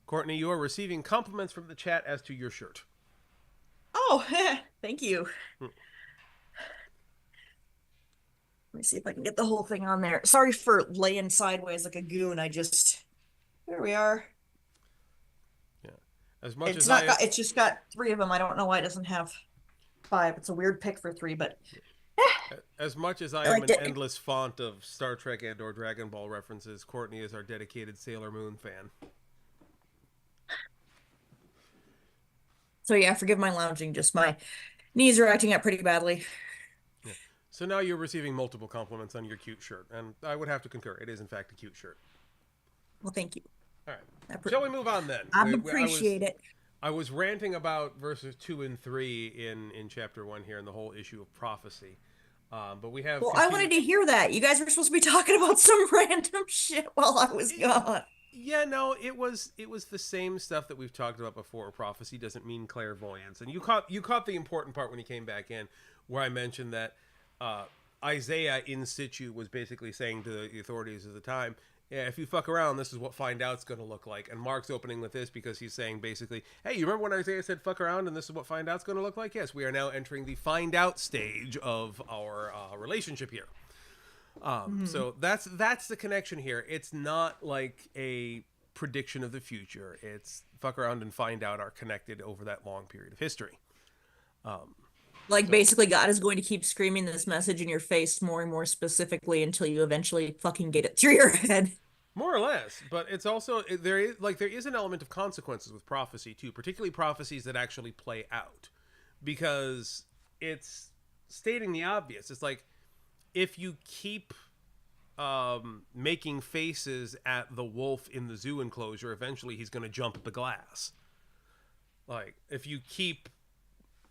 [SPEAKER 1] Courtney, you are receiving compliments from the chat as to your shirt.
[SPEAKER 2] Oh, thank you. Let me see if I can get the whole thing on there. Sorry for laying sideways like a goon. There we are.
[SPEAKER 1] Yeah. As much
[SPEAKER 2] It's
[SPEAKER 1] as
[SPEAKER 2] not got, it's just got 3 of them. I don't know why it doesn't have 5. It's a weird pick for 3, but
[SPEAKER 1] as much as I am an endless font of Star Trek and or Dragon Ball references, Courtney is our dedicated Sailor Moon fan.
[SPEAKER 2] So yeah, forgive my lounging. Just my knees are acting up pretty badly.
[SPEAKER 1] Yeah. So now you're receiving multiple compliments on your cute shirt, and I would have to concur. It is in fact a cute shirt.
[SPEAKER 2] Well, thank you.
[SPEAKER 1] All right. Shall we move on then?
[SPEAKER 2] I appreciate it.
[SPEAKER 1] I was ranting about verses 2 and 3 in chapter 1 here, and the whole issue of prophecy. But we have.
[SPEAKER 2] Well, I wanted to hear that. You guys were supposed to be talking about some random shit while I was gone.
[SPEAKER 1] Yeah, no, it was the same stuff that we've talked about before. Prophecy doesn't mean clairvoyance, and you caught the important part when you came back in, where I mentioned that Isaiah in situ was basically saying to the authorities of the time, yeah, if you fuck around, this is what find out's going to look like. And Mark's opening with this because he's saying basically, hey, you remember when Isaiah said fuck around and this is what find out's going to look like? Yes, we are now entering the find out stage of our relationship here. So that's the connection here. It's not like a prediction of the future. It's fuck around and find out are connected over that long period of history.
[SPEAKER 2] Basically God is going to keep screaming this message in your face more and more specifically until you eventually fucking get it through your head.
[SPEAKER 1] More or less, but it's also there is an element of consequences with prophecy too, particularly prophecies that actually play out, because it's stating the obvious. It's like, if you keep making faces at the wolf in the zoo enclosure, eventually he's going to jump the glass. Like, if you keep,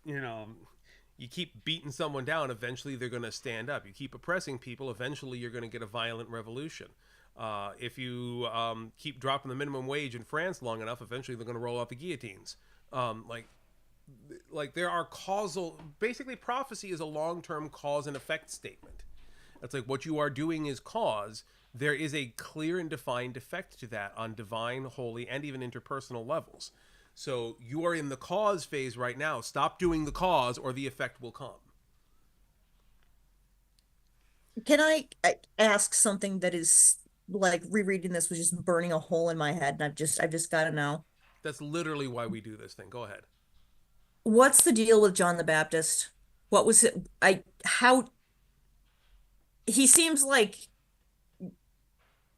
[SPEAKER 1] you keep beating someone down, eventually they're going to stand up. You keep oppressing people, eventually you're going to get a violent revolution. If you keep dropping the minimum wage in France long enough, eventually they're going to roll out the guillotines. Like there are basically prophecy is a long-term cause and effect statement. It's like what you are doing is cause. There is a clear and defined effect to that on divine, holy, and even interpersonal levels. So you are in the cause phase right now. Stop doing the cause or the effect will come.
[SPEAKER 2] Can I ask something that is like rereading this was just burning a hole in my head, and I've just got to know.
[SPEAKER 1] That's literally why we do this thing. Go ahead.
[SPEAKER 2] What's the deal with John the Baptist? What was it? He seems like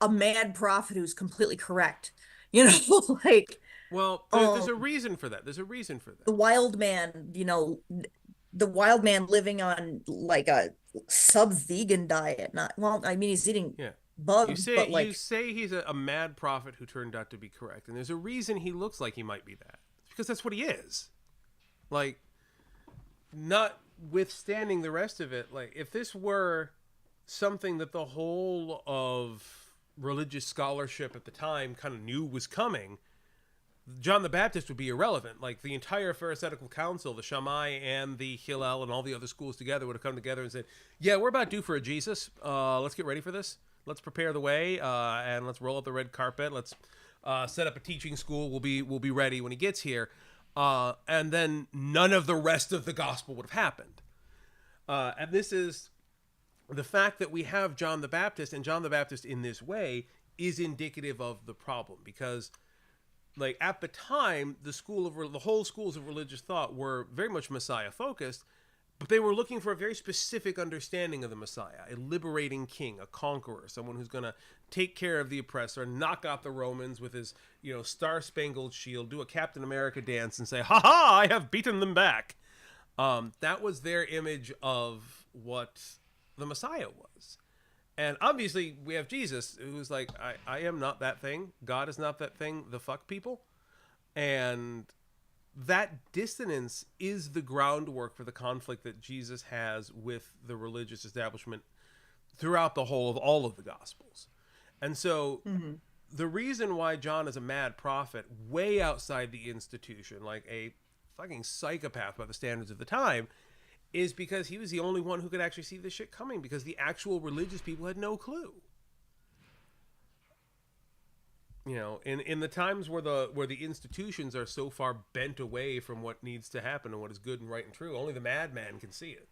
[SPEAKER 2] a mad prophet who's completely correct.
[SPEAKER 1] Well, there's a reason for that.
[SPEAKER 2] The wild man, the wild man living on like a sub-vegan diet. He's eating bugs.
[SPEAKER 1] You say he's a mad prophet who turned out to be correct, and there's a reason he looks like he might be that. It's because that's what he is. Like, notwithstanding the rest of it, like if this were something that the whole of religious scholarship at the time kind of knew was coming, John the Baptist would be irrelevant. Like the entire Pharisaical council, the Shammai and the Hillel and all the other schools together would have come together and said, yeah, we're about due for a Jesus. Let's get ready for this. Let's prepare the way and let's roll out the red carpet. Let's set up a teaching school. We'll be ready when he gets here. And then none of the rest of the gospel would have happened. And this is the fact that we have John the Baptist, and John the Baptist in this way, is indicative of the problem, because like at the time the whole schools of religious thought were very much Messiah focused, but they were looking for a very specific understanding of the Messiah, a liberating king, a conqueror, someone who's going to take care of the oppressor, knock out the Romans with his, star-spangled shield, do a Captain America dance and say, "Ha ha, I have beaten them back." That was their image of what the Messiah was. And obviously we have Jesus, who's like, I am not that thing. God is not that thing. The fuck people. And that dissonance is the groundwork for the conflict that Jesus has with the religious establishment throughout the whole of all of the Gospels. And so the reason why John is a mad prophet way outside the institution, like a fucking psychopath by the standards of the time, is because he was the only one who could actually see this shit coming, because the actual religious people had no clue. In the times where the institutions are so far bent away from what needs to happen and what is good and right and true, only the madman can see it.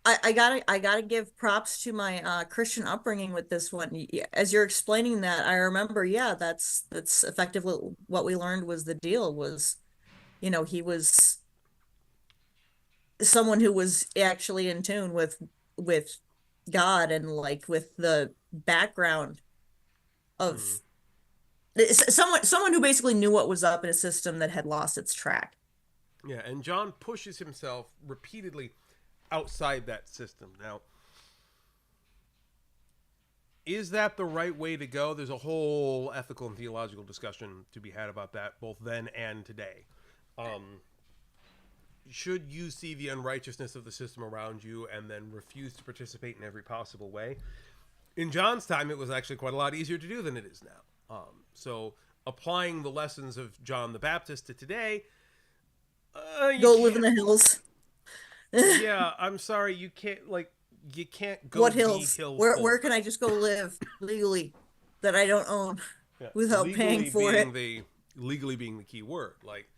[SPEAKER 2] I gotta give props to my Christian upbringing with this one. As you're explaining that, I remember, that's effectively what we learned was the deal was, he was someone who was actually in tune with God, and like with the background of someone who basically knew what was up in a system that had lost its track.
[SPEAKER 1] Yeah, and John pushes himself repeatedly outside that system. Now, is that the right way to go? There's a whole ethical and theological discussion to be had about that, both then and today. Should you see the unrighteousness of the system around you and then refuse to participate in every possible way? In John's time, it was actually quite a lot easier to do than it is now. So applying the lessons of John the Baptist to today,
[SPEAKER 2] go live in the hills.
[SPEAKER 1] Yeah, I'm sorry, you can't go.
[SPEAKER 2] What hills? Where can I just go live legally that I don't own without paying for it?
[SPEAKER 1] Legally being the key word. Like,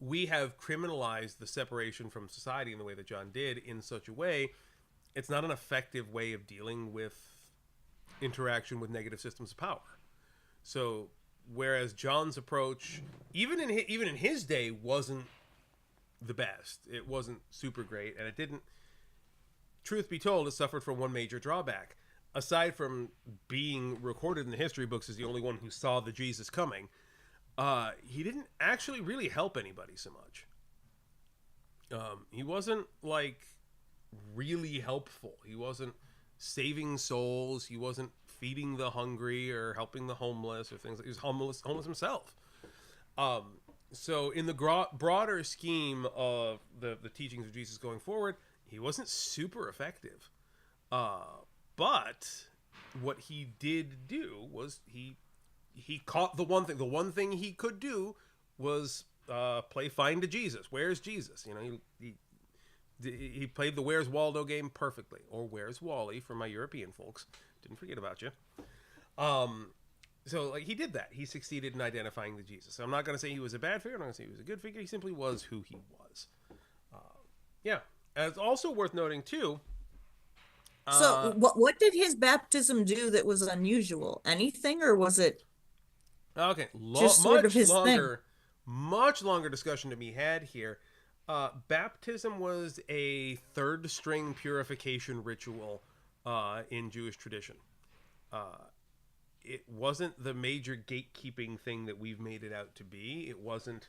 [SPEAKER 1] we have criminalized the separation from society in the way that John did, in such a way it's not an effective way of dealing with interaction with negative systems of power. So whereas John's approach, even in his day, wasn't the best, it wasn't super great, and it didn't, truth be told, it suffered from one major drawback. Aside from being recorded in the history books as the only one who saw the Jesus coming, he didn't actually really help anybody so much. He wasn't like really helpful. He wasn't saving souls. He wasn't feeding the hungry or helping the homeless or things. He was homeless himself. So in the broader scheme of the teachings of Jesus going forward, he wasn't super effective. But what he did do was he caught the one thing. The one thing he could do was play Find a Jesus. Where's Jesus? He played the Where's Waldo game perfectly, or Where's Wally for my European folks. Didn't forget about you. So he did that. He succeeded in identifying the Jesus. So I'm not going to say he was a bad figure. I'm not going to say he was a good figure. He simply was who he was. Yeah. And it's also worth noting too.
[SPEAKER 2] So what did his baptism do that was unusual? Anything, or was it
[SPEAKER 1] okay?
[SPEAKER 2] Just sort of his thing?
[SPEAKER 1] Much longer discussion to be had here. Baptism was a third string purification ritual in Jewish tradition. It wasn't the major gatekeeping thing that we've made it out to be. It wasn't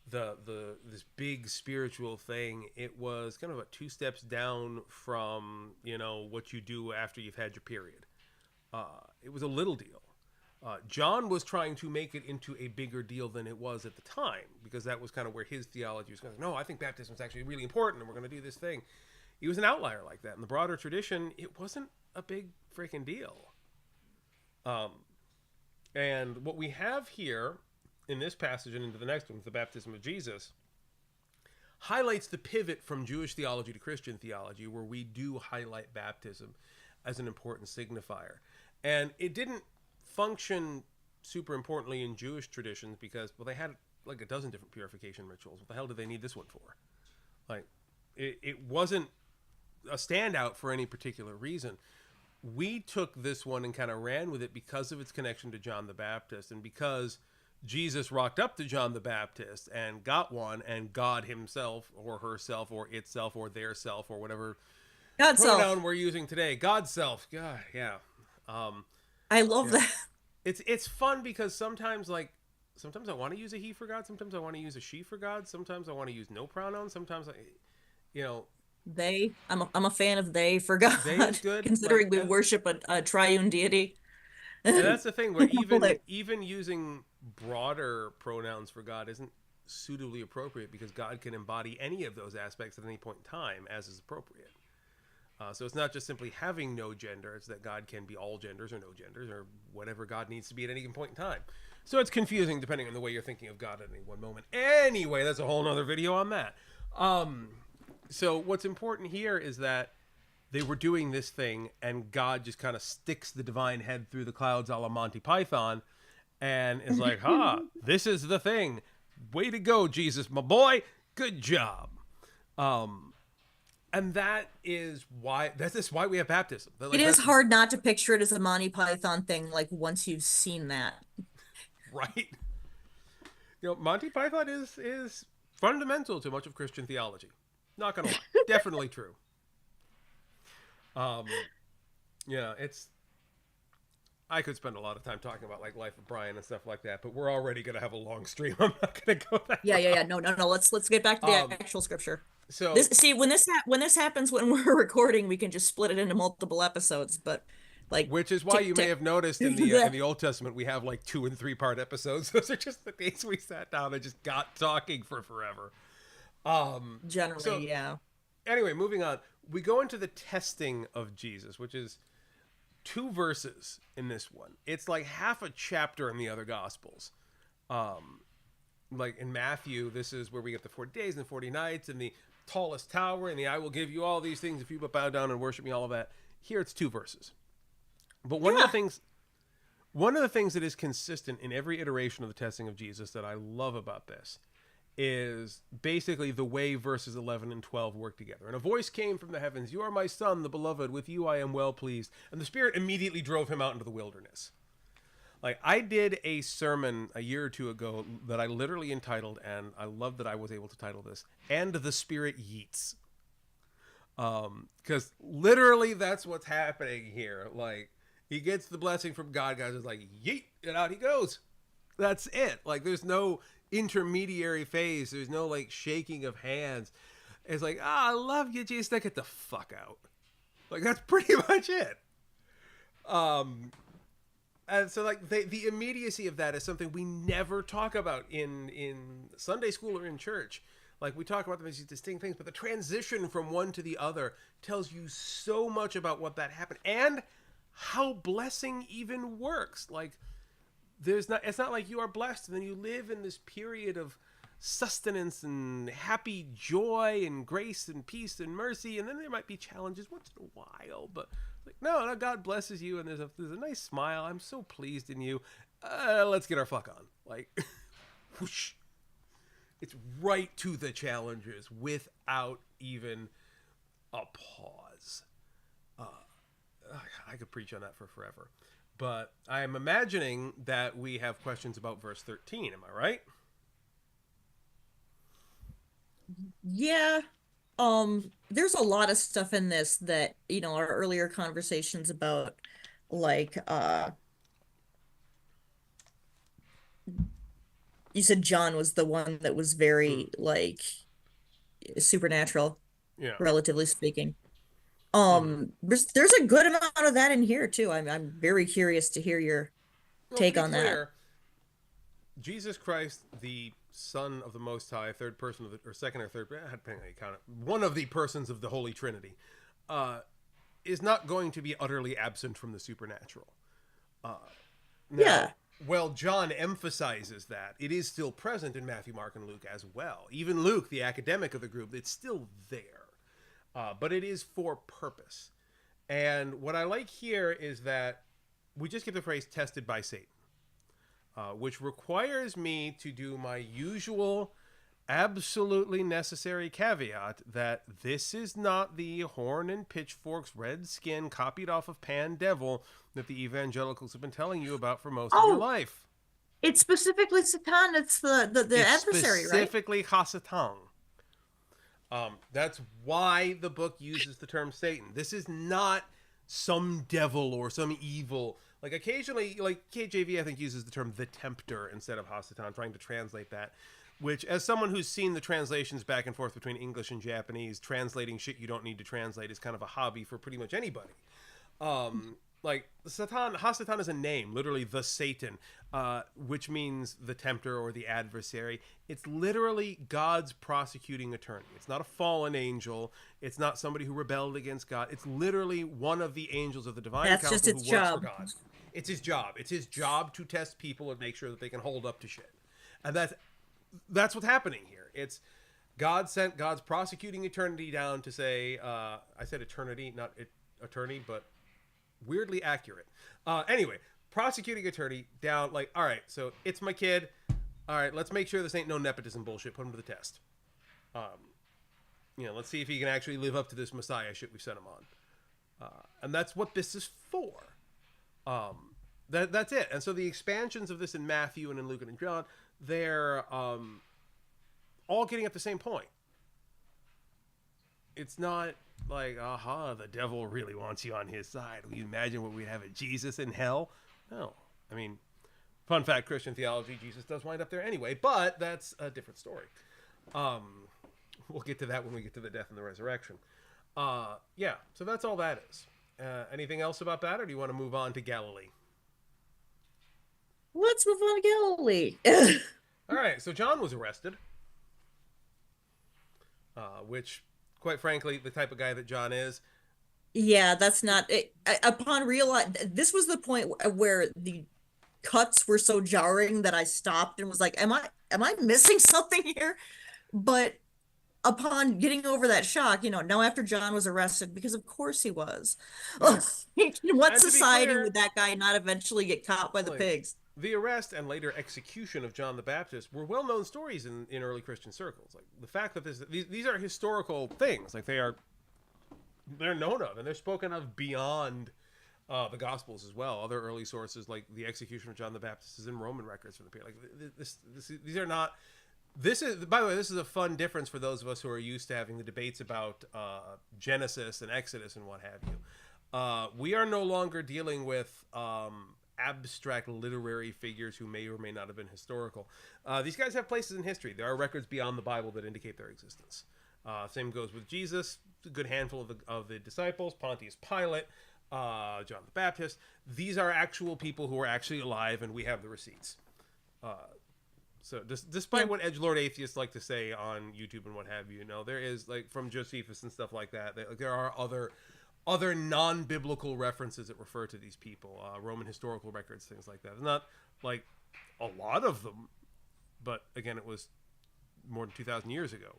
[SPEAKER 1] this big spiritual thing. It was kind of a 2 steps down from what you do after you've had your period. It was a little deal. John was trying to make it into a bigger deal than it was at the time, because that was kind of where his theology was going. No, I think baptism is actually really important, and we're going to do this thing. He was an outlier like that. In the broader tradition, it wasn't a big freaking deal. And what we have here in this passage and into the next one, the baptism of Jesus, highlights the pivot from Jewish theology to Christian theology, where we do highlight baptism as an important signifier. And it didn't function super importantly in Jewish traditions because, well, they had like a dozen different purification rituals. What the hell did they need this one for? Like, it wasn't a standout for any particular reason. We took this one and kind of ran with it because of its connection to John the Baptist, and because Jesus rocked up to John the Baptist and got one, and God himself or herself or itself or their self or whatever
[SPEAKER 2] God
[SPEAKER 1] pronoun
[SPEAKER 2] self.
[SPEAKER 1] we're using today, God's self. God, yeah.
[SPEAKER 2] I love
[SPEAKER 1] Yeah.
[SPEAKER 2] that.
[SPEAKER 1] It's fun because sometimes I want to use a he for God, sometimes I want to use a she for God, sometimes I want to use no pronoun, sometimes I, you know,
[SPEAKER 2] They. I'm a fan of they for
[SPEAKER 1] they is
[SPEAKER 2] God,
[SPEAKER 1] good. Like,
[SPEAKER 2] considering we worship a triune deity.
[SPEAKER 1] and that's the thing where even
[SPEAKER 2] Like,
[SPEAKER 1] even using broader pronouns for God isn't suitably appropriate, because God can embody any of those aspects at any point in time as is appropriate. So it's not just simply having no gender; it's that God can be all genders or no genders or whatever God needs to be at any given point in time. So it's confusing depending on the way you're thinking of God at any one moment. Anyway, that's a whole nother video on that. So what's important here is that they were doing this thing, and God just kind of sticks the divine head through the clouds a la Monty Python, and is like, "Ha, this is the thing. Way to go, Jesus, my boy. Good job." And that is why we have baptism.
[SPEAKER 2] it
[SPEAKER 1] Like,
[SPEAKER 2] is
[SPEAKER 1] that's
[SPEAKER 2] hard not to picture it as a Monty Python thing, like once you've seen that.
[SPEAKER 1] right. Monty Python is fundamental to much of Christian theology. Not gonna lie, definitely true. Um, yeah, it's. I could spend a lot of time talking about like Life of Brian and stuff like that, but we're already gonna have a long stream. I'm not gonna go that
[SPEAKER 2] Yeah, yeah,
[SPEAKER 1] route.
[SPEAKER 2] yeah. No, no, no. Let's get back to the
[SPEAKER 1] Um,
[SPEAKER 2] actual scripture. This
[SPEAKER 1] so
[SPEAKER 2] see when this happens when we're recording, we can just split it into multiple episodes. But like
[SPEAKER 1] which is why
[SPEAKER 2] tick
[SPEAKER 1] you may
[SPEAKER 2] tick.
[SPEAKER 1] have noticed in the Old Testament we have like 2 and 3 part episodes. Those are just the days we sat down and just got talking for forever. So
[SPEAKER 2] Generally, yeah.
[SPEAKER 1] anyway, moving on, we go into the testing of Jesus, which is 2 verses in this one. It's like half a chapter in the other Gospels. Like in Matthew, this is where we get the 40 days and the 40 nights and the tallest tower and the I will give you all these things if you but bow down and worship me, all of that. Here it's 2 verses. But
[SPEAKER 2] Yeah.
[SPEAKER 1] one of the things that is consistent in every iteration of the testing of Jesus that I love about this is basically the way verses 11 and 12 work together. And a voice came from the heavens, "You are my son, the beloved, with you I am well pleased." And the Spirit immediately drove him out into the wilderness. Like, I did a sermon a year or 2 ago that I literally entitled, and I love that I was able to title this, "And the Spirit Yeets." Because literally that's what's happening here. Like, he gets the blessing from God, guys is like, yeet, and out he goes. That's it. Like, there's no intermediary phase. There's no like shaking of hands. It's like, I love you, Jesus. Now get the fuck out. Like, that's pretty much it. And so like the immediacy of that is something we never talk about in Sunday school or in church. Like, we talk about them as these distinct things, but the transition from one to the other tells you so much about what that happened and how blessing even works. Like, it's not like you are blessed and then you live in this period of sustenance and happy joy and grace and peace and mercy, and then there might be challenges once in a while, but like, no, God blesses you and there's a nice smile. I'm so pleased in you. Let's get our fuck on. Like, whoosh. It's right to the challenges without even a pause. I could preach on that for forever. But I am imagining that we have questions about verse 13. Am I right?
[SPEAKER 2] Yeah. There's a lot of stuff in this that, our earlier conversations about like you said John was the one that was
[SPEAKER 1] Mm.
[SPEAKER 2] very like supernatural,
[SPEAKER 1] Yeah.
[SPEAKER 2] relatively speaking.
[SPEAKER 1] Mm-hmm.
[SPEAKER 2] There's a good amount of that in here too. I'm very curious to hear your
[SPEAKER 1] Well, to
[SPEAKER 2] take
[SPEAKER 1] be
[SPEAKER 2] on that.
[SPEAKER 1] clear, Jesus Christ, the Son of the Most High, third person of the, or second or third, depending on how you count it, one of the persons of the Holy Trinity, is not going to be utterly absent from the supernatural. Now,
[SPEAKER 2] Yeah.
[SPEAKER 1] well, John emphasizes that it is still present in Matthew, Mark, and Luke as well. Even Luke, the academic of the group, it's still there, but it is for purpose. And what I like here is that we just get the phrase "tested by Satan," which requires me to do my usual absolutely necessary caveat that this is not the horn and pitchforks, red skin copied off of Pan Devil that the evangelicals have been telling you about for most of your
[SPEAKER 2] Oh,
[SPEAKER 1] life.
[SPEAKER 2] it's specifically Satan. It's the
[SPEAKER 1] It's
[SPEAKER 2] adversary, right?
[SPEAKER 1] specifically Hasatan. That's why the book uses the term Satan. This is not some devil or some evil. Like occasionally, like KJV, I think uses the term the tempter instead of Hasatan, trying to translate that. Which, as someone who's seen the translations back and forth between English and Japanese, translating shit you don't need to translate is kind of a hobby for pretty much anybody. Like Satan, Hasatan is a name, literally the Satan, which means the tempter or the adversary. It's literally God's prosecuting attorney. It's not a fallen angel. It's not somebody who rebelled against God. It's literally one of the angels of the divine
[SPEAKER 2] That's
[SPEAKER 1] council
[SPEAKER 2] just its
[SPEAKER 1] who works
[SPEAKER 2] job.
[SPEAKER 1] for God. It's his job. It's his job to test people and make sure that they can hold up to shit. And that's what's happening here. It's God sent God's prosecuting eternity down to say, I said eternity, not attorney, but weirdly accurate. Anyway, prosecuting attorney down, like, all right, so it's my kid. All right, let's make sure this ain't no nepotism bullshit. Put him to the test. Let's see if he can actually live up to this Messiah shit we've sent him on. And that's what this is for. That's it. And so the expansions of this in Matthew and in Luke and in John, they're all getting at the same point. It's not like, the devil really wants you on his side. Will you imagine what we'd have at Jesus in hell? No. I mean, fun fact, Christian theology, Jesus does wind up there anyway, but that's a different story. We'll get to that when we get to the death and the resurrection. Yeah, so that's all that is. Anything else about that, or do you want to move on to Galilee?
[SPEAKER 2] Let's move on to Galilee.
[SPEAKER 1] All right, so John was arrested, which, quite frankly, the type of guy that John is.
[SPEAKER 2] Yeah, that's not it. Upon realize this was the point where the cuts were so jarring that I stopped and was like, am I missing something here? But upon getting over that shock, now after John was arrested, because of course he was. What society would that guy not eventually get caught by the pigs?
[SPEAKER 1] The arrest and later execution of John the Baptist were well-known stories in early Christian circles. Like the fact that these are historical things, like they're known of and they're spoken of beyond the Gospels as well. Other early sources, like the execution of John the Baptist, is in Roman records from the period. Like these are not. This is, by the way, this is a fun difference for those of us who are used to having the debates about Genesis and Exodus and what have you. We are no longer dealing with abstract literary figures who may or may not have been historical. These guys have places in history. There are records beyond the Bible that indicate their existence. Same goes with Jesus, a good handful of the disciples, Pontius Pilate, John the Baptist. These are actual people who are actually alive, and we have the receipts. So despite what edgelord atheists like to say on YouTube and what have you, there is, like, from Josephus and stuff like that, there are other non-biblical references that refer to these people, Roman historical records, things like that. Not like a lot of them, but again, it was more than 2,000 years ago.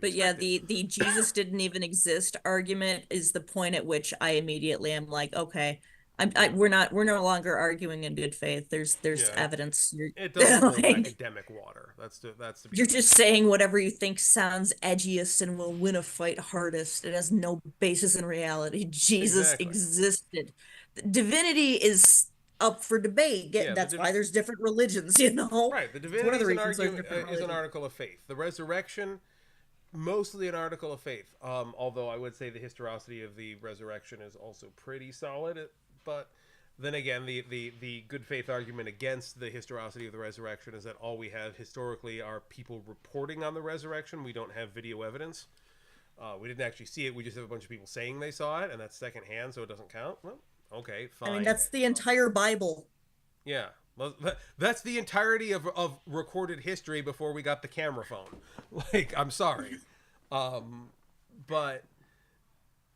[SPEAKER 2] But yeah, the Jesus didn't even exist argument is the point at which I immediately am like, okay, we're no longer arguing in good faith. There's evidence.
[SPEAKER 1] It doesn't hold academic water. That's
[SPEAKER 2] you're just saying whatever you think sounds edgiest and will win a fight hardest. It has no basis in reality. Jesus existed. Divinity is up for debate. That's why there's different religions,
[SPEAKER 1] Right. The divinity is an article of faith. The resurrection, mostly an article of faith. Although I would say the historicity of the resurrection is also pretty solid. But then again, the good faith argument against the historicity of the resurrection is that all we have historically are people reporting on the resurrection. We don't have video evidence. We didn't actually see it. We just have a bunch of people saying they saw it, and that's secondhand, so it doesn't count. Well, okay, fine.
[SPEAKER 2] I mean, that's the entire Bible.
[SPEAKER 1] Yeah. That's the entirety of recorded history before we got the camera phone. Like, I'm sorry. But...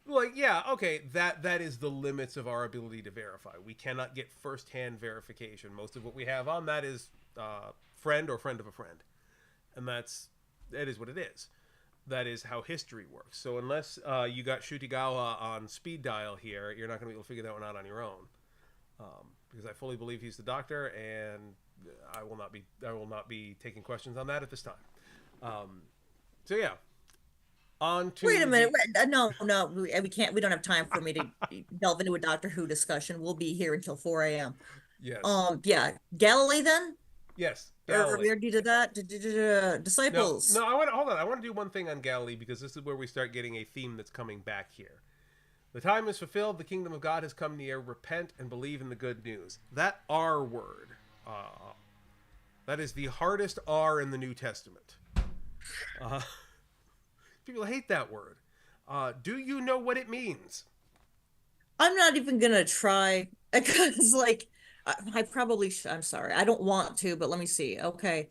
[SPEAKER 1] like, yeah, okay, that is the limits of our ability to verify. We cannot get first-hand verification. Most of what we have on that is friend or friend of a friend. And that is what it is. That is how history works. So unless you got Shutigawa on speed dial here, you're not going to be able to figure that one out on your own. Because I fully believe he's the doctor, and I will not be taking questions on that at this time. So yeah, on
[SPEAKER 2] Wait a
[SPEAKER 1] to
[SPEAKER 2] minute.
[SPEAKER 1] the
[SPEAKER 2] No, no, we can't. We don't have time for me to delve into a Doctor Who discussion. We'll be here until 4 a.m.
[SPEAKER 1] yes,
[SPEAKER 2] Yeah, Galilee then,
[SPEAKER 1] yes,
[SPEAKER 2] or we
[SPEAKER 1] Galilee.
[SPEAKER 2] already did that.
[SPEAKER 1] No,
[SPEAKER 2] Disciples.
[SPEAKER 1] no, I want to hold on. I want to do one thing on Galilee because this is where we start getting a theme that's coming back here. The time is fulfilled. The kingdom of God has come near. Repent and believe in the good news. That R word, that is the hardest R in the New Testament. People hate that word. Do you know what it means?
[SPEAKER 2] I'm not even gonna try because, like, I probably I'm sorry. I don't want to, but let me see. Okay,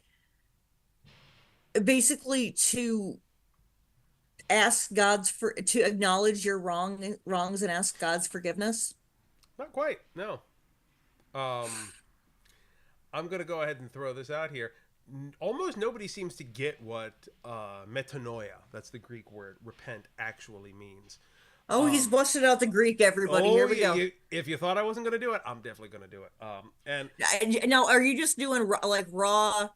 [SPEAKER 2] basically to acknowledge your wrongs and ask God's forgiveness.
[SPEAKER 1] Not quite. No. Um, I'm going to go ahead and throw this out here. Almost nobody seems to get what metanoia, that's the Greek word, repent, actually means.
[SPEAKER 2] Oh, he's busted out the Greek, everybody. Here
[SPEAKER 1] Oh,
[SPEAKER 2] we go.
[SPEAKER 1] if you thought I wasn't going to do it, I'm definitely going to do it. And
[SPEAKER 2] Now, are you just doing like raw,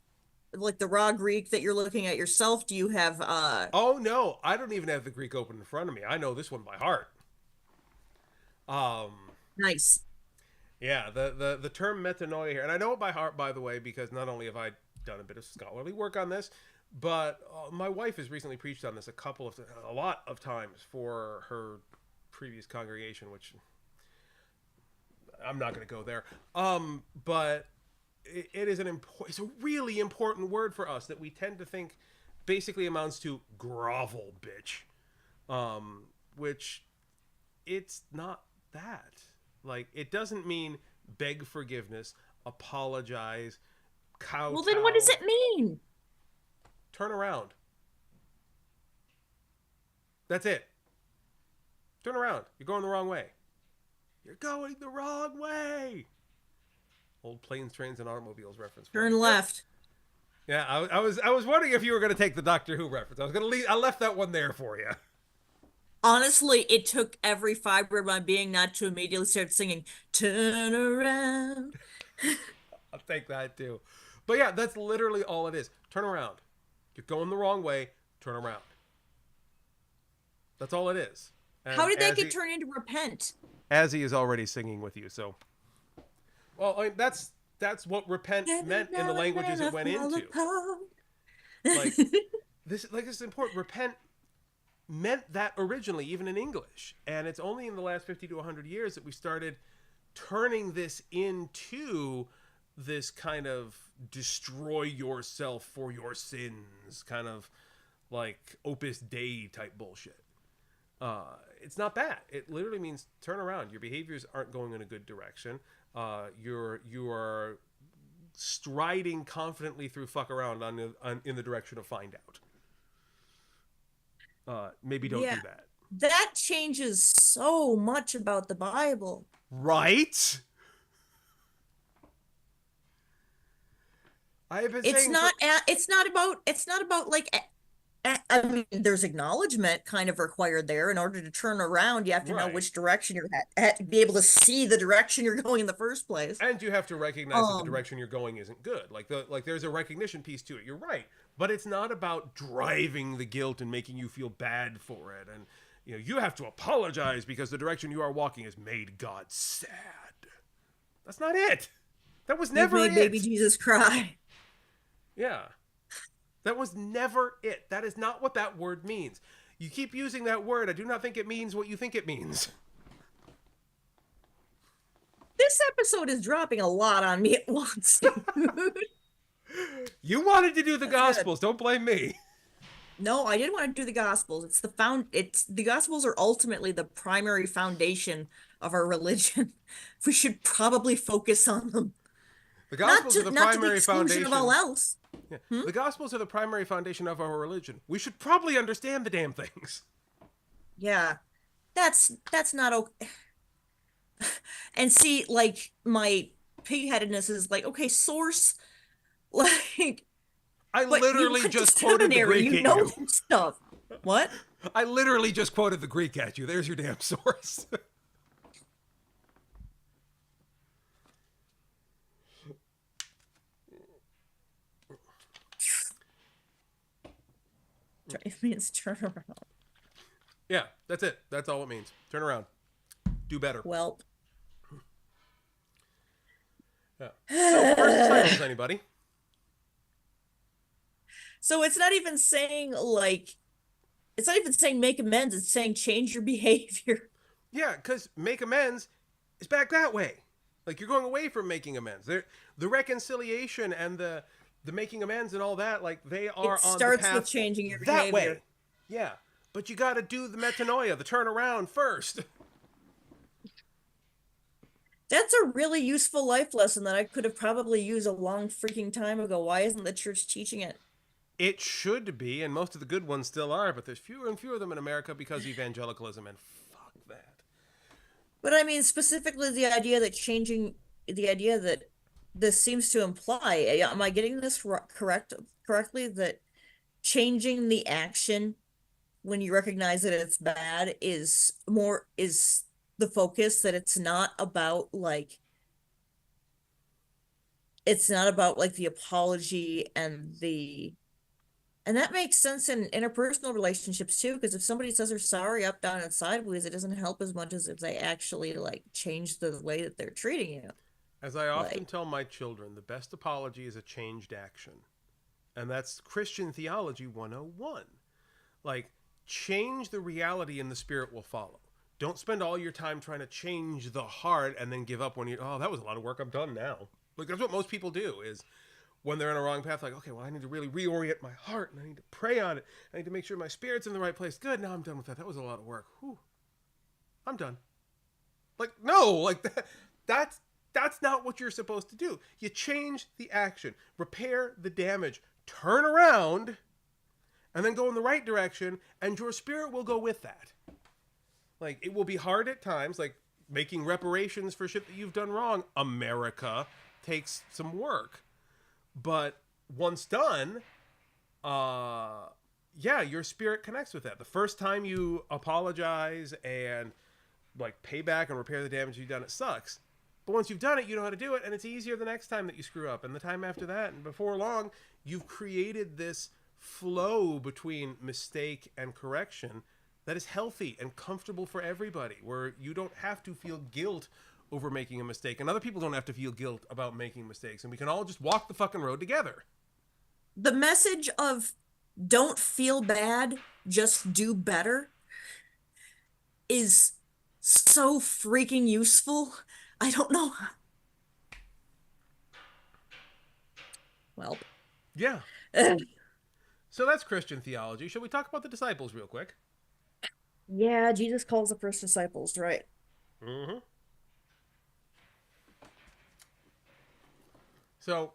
[SPEAKER 2] like the raw Greek that you're looking at yourself? Do you have
[SPEAKER 1] oh no, I don't even have the Greek open in front of me. I know this one by heart. Um,
[SPEAKER 2] nice?
[SPEAKER 1] yeah, the term metanoia here, and I know it by heart, by the way, because not only have I done a bit of scholarly work on this, but my wife has recently preached on this a lot of times for her previous congregation, which I'm not going to go there. But it is it's a really important word for us that we tend to think basically amounts to grovel, bitch. Which it's not that. Like, it doesn't mean beg forgiveness, apologize, kowtow.
[SPEAKER 2] Well, then what does it mean?
[SPEAKER 1] Turn around. That's it. Turn around. You're going the wrong way. You're going the wrong way. Old planes, trains, and automobiles reference.
[SPEAKER 2] Turn left.
[SPEAKER 1] Yeah, I was wondering if you were going to take the Doctor Who reference. I left that one there for you.
[SPEAKER 2] Honestly, it took every fiber of my being not to immediately start singing "Turn Around."
[SPEAKER 1] I'll take that too. But yeah, that's literally all it is. Turn around. You're going the wrong way. Turn around. That's all it is. And
[SPEAKER 2] how did that get turned into repent?
[SPEAKER 1] As he is already singing with you, so. Well, I mean, that's what repent meant in the languages it went into. Like this is important. Repent meant that originally, even in English, and it's only in the last 50 to 100 years that we started turning this into this kind of destroy yourself for your sins, kind of like Opus Dei type bullshit. It's not bad. It literally means turn around. Your behaviors aren't going in a good direction. You are striding confidently through fuck around in the direction of find out. Maybe don't do that.
[SPEAKER 2] That changes so much about the Bible.
[SPEAKER 1] Right? I have been saying
[SPEAKER 2] it's not about like, I mean, there's acknowledgement kind of required there. In order to turn around, you have to know which direction you're at, be able to see the direction you're going in the first place.
[SPEAKER 1] And you have to recognize that the direction you're going isn't good. Like there's a recognition piece to it. You're right. But it's not about driving the guilt and making you feel bad for it. And you have to apologize because the direction you are walking has made God sad. That's not it. That was never
[SPEAKER 2] it. Baby Jesus cry.
[SPEAKER 1] Yeah. That was never it. That is not what that word means. You keep using that word. I do not think it means what you think it means.
[SPEAKER 2] This episode is dropping a lot on me at once, dude.
[SPEAKER 1] You wanted to do the Gospels. Don't blame me.
[SPEAKER 2] No, I didn't want to do the Gospels. The Gospels are ultimately the primary foundation of our religion. We should probably focus on them.
[SPEAKER 1] The Gospels are the primary foundation
[SPEAKER 2] of all else.
[SPEAKER 1] Yeah. The Gospels are the primary foundation of our religion. We should probably understand the damn things.
[SPEAKER 2] Yeah, that's not okay. And see, like, my pigheadedness is like, okay, source, like.
[SPEAKER 1] I literally just quoted the Greek at you.
[SPEAKER 2] Stuff. What?
[SPEAKER 1] I literally just quoted the Greek at you. There's your damn source.
[SPEAKER 2] It means turn around.
[SPEAKER 1] Yeah, that's it. That's all it means. Turn around. Do better.
[SPEAKER 2] Well.
[SPEAKER 1] Yeah. So, first disciples, anybody?
[SPEAKER 2] So it's not even saying like, it's not even saying make amends. It's saying change your behavior.
[SPEAKER 1] Yeah, because make amends is back that way. Like you're going away from making amends. The reconciliation and the making amends and all that, like they are
[SPEAKER 2] It
[SPEAKER 1] on the
[SPEAKER 2] starts
[SPEAKER 1] path
[SPEAKER 2] with changing your
[SPEAKER 1] that
[SPEAKER 2] behavior.
[SPEAKER 1] way. Yeah, but you got to do the metanoia, the turnaround first.
[SPEAKER 2] That's a really useful life lesson that I could have probably used a long freaking time ago. Why isn't the church teaching it?
[SPEAKER 1] It should be, and most of the good ones still are, but there's fewer and fewer of them in America because evangelicalism, and fuck that.
[SPEAKER 2] But I mean, specifically the idea that this seems to imply, am I getting this correctly? That changing the action when you recognize that it's bad is the focus, that it's not about like the apology and that makes sense in interpersonal relationships too, because if somebody says they're sorry up, down, and sideways, it doesn't help as much as if they actually like change the way that they're treating you.
[SPEAKER 1] As I often
[SPEAKER 2] Like,
[SPEAKER 1] tell my children, the best apology is a changed action. And that's Christian theology 101. Like, change the reality and the spirit will follow. Don't spend all your time trying to change the heart and then give up when oh, that was a lot of work, I'm done now. Like, that's what most people do is when they're in a wrong path, like, okay, well, I need to really reorient my heart and I need to pray on it. I need to make sure my spirit's in the right place. Good, now I'm done with that. That was a lot of work. Whew. I'm done. Like, no, like that's not what you're supposed to do. You change the action, repair the damage, turn around, and then go in the right direction, and your spirit will go with that. Like, it will be hard at times, like making reparations for shit that you've done wrong. America takes some work. But once done, yeah, your spirit connects with that. The first time you apologize and like pay back and repair the damage you've done, it sucks. But once you've done it, you know how to do it, and it's easier the next time that you screw up, and the time after that, and before long, you've created this flow between mistake and correction that is healthy and comfortable for everybody, where you don't have to feel guilt over making a mistake, and other people don't have to feel guilt about making mistakes, and we can all just walk the fucking road together.
[SPEAKER 2] the message of don't feel bad, just do better is so freaking useful. I don't know. Well,
[SPEAKER 1] Yeah. So that's Christian theology. Shall we talk about the disciples real quick?
[SPEAKER 2] yeah, Jesus calls the first disciples, right?
[SPEAKER 1] Mm-hmm. So,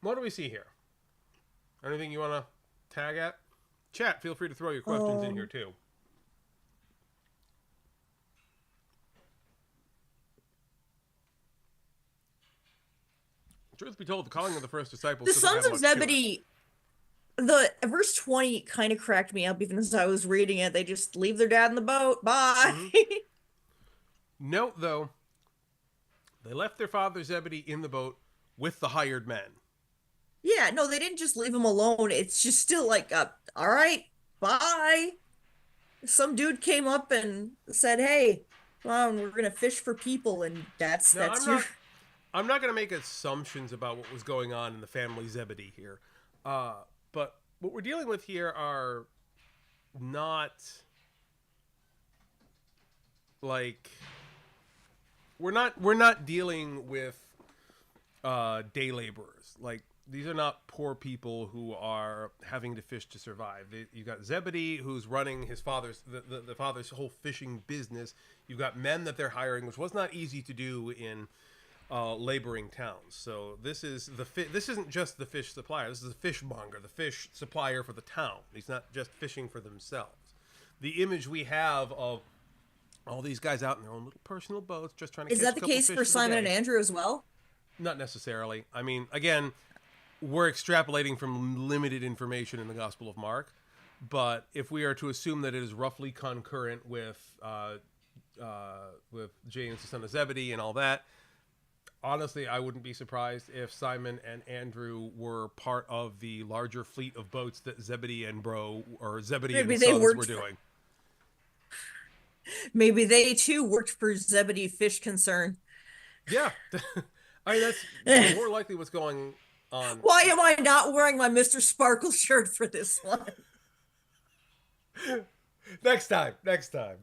[SPEAKER 1] what do we see here? Anything you want to tag at? Chat, feel free to throw your questions in here too. Truth be told, the calling of the first disciples.
[SPEAKER 2] The sons of Zebedee, the verse 20 kind of cracked me up even as I was reading it. They just leave their dad in the boat. Bye.
[SPEAKER 1] Mm-hmm. Note, though, they left their father Zebedee in the boat with the hired men.
[SPEAKER 2] Yeah, no, they didn't just leave him alone. It's just still like, all right, bye. Some dude came up and said, hey, come on, we're going to fish for people. And that's
[SPEAKER 1] I'm not going to make assumptions about what was going on in the family Zebedee here. But what we're dealing with here are not like we're not dealing with day laborers. Like, these are not poor people who are having to fish to survive. You got Zebedee, who's running his father's the father's whole fishing business. You've got men that they're hiring, which was not easy to do in laboring towns. So this isn't just the fish supplier. This is the fishmonger, the fish supplier for the town. He's not just fishing for themselves. The image we have of all these guys out in their own little personal boats, just trying to
[SPEAKER 2] Is
[SPEAKER 1] catch
[SPEAKER 2] that the
[SPEAKER 1] a couple
[SPEAKER 2] case
[SPEAKER 1] fish
[SPEAKER 2] for Simon and Andrew as well?
[SPEAKER 1] Not necessarily. I mean, again, we're extrapolating from limited information in the Gospel of Mark, but if we are to assume that it is roughly concurrent with James, the son of Zebedee, and all that, honestly, I wouldn't be surprised if Simon and Andrew were part of the larger fleet of boats that Zebedee and
[SPEAKER 2] Maybe they
[SPEAKER 1] Sons
[SPEAKER 2] worked
[SPEAKER 1] were
[SPEAKER 2] for,
[SPEAKER 1] doing.
[SPEAKER 2] maybe they too worked for Zebedee Fish Concern.
[SPEAKER 1] Yeah, I mean that's more likely what's going on
[SPEAKER 2] Why
[SPEAKER 1] here.
[SPEAKER 2] am I not wearing my Mr. Sparkle shirt for this one?
[SPEAKER 1] Next time, next time.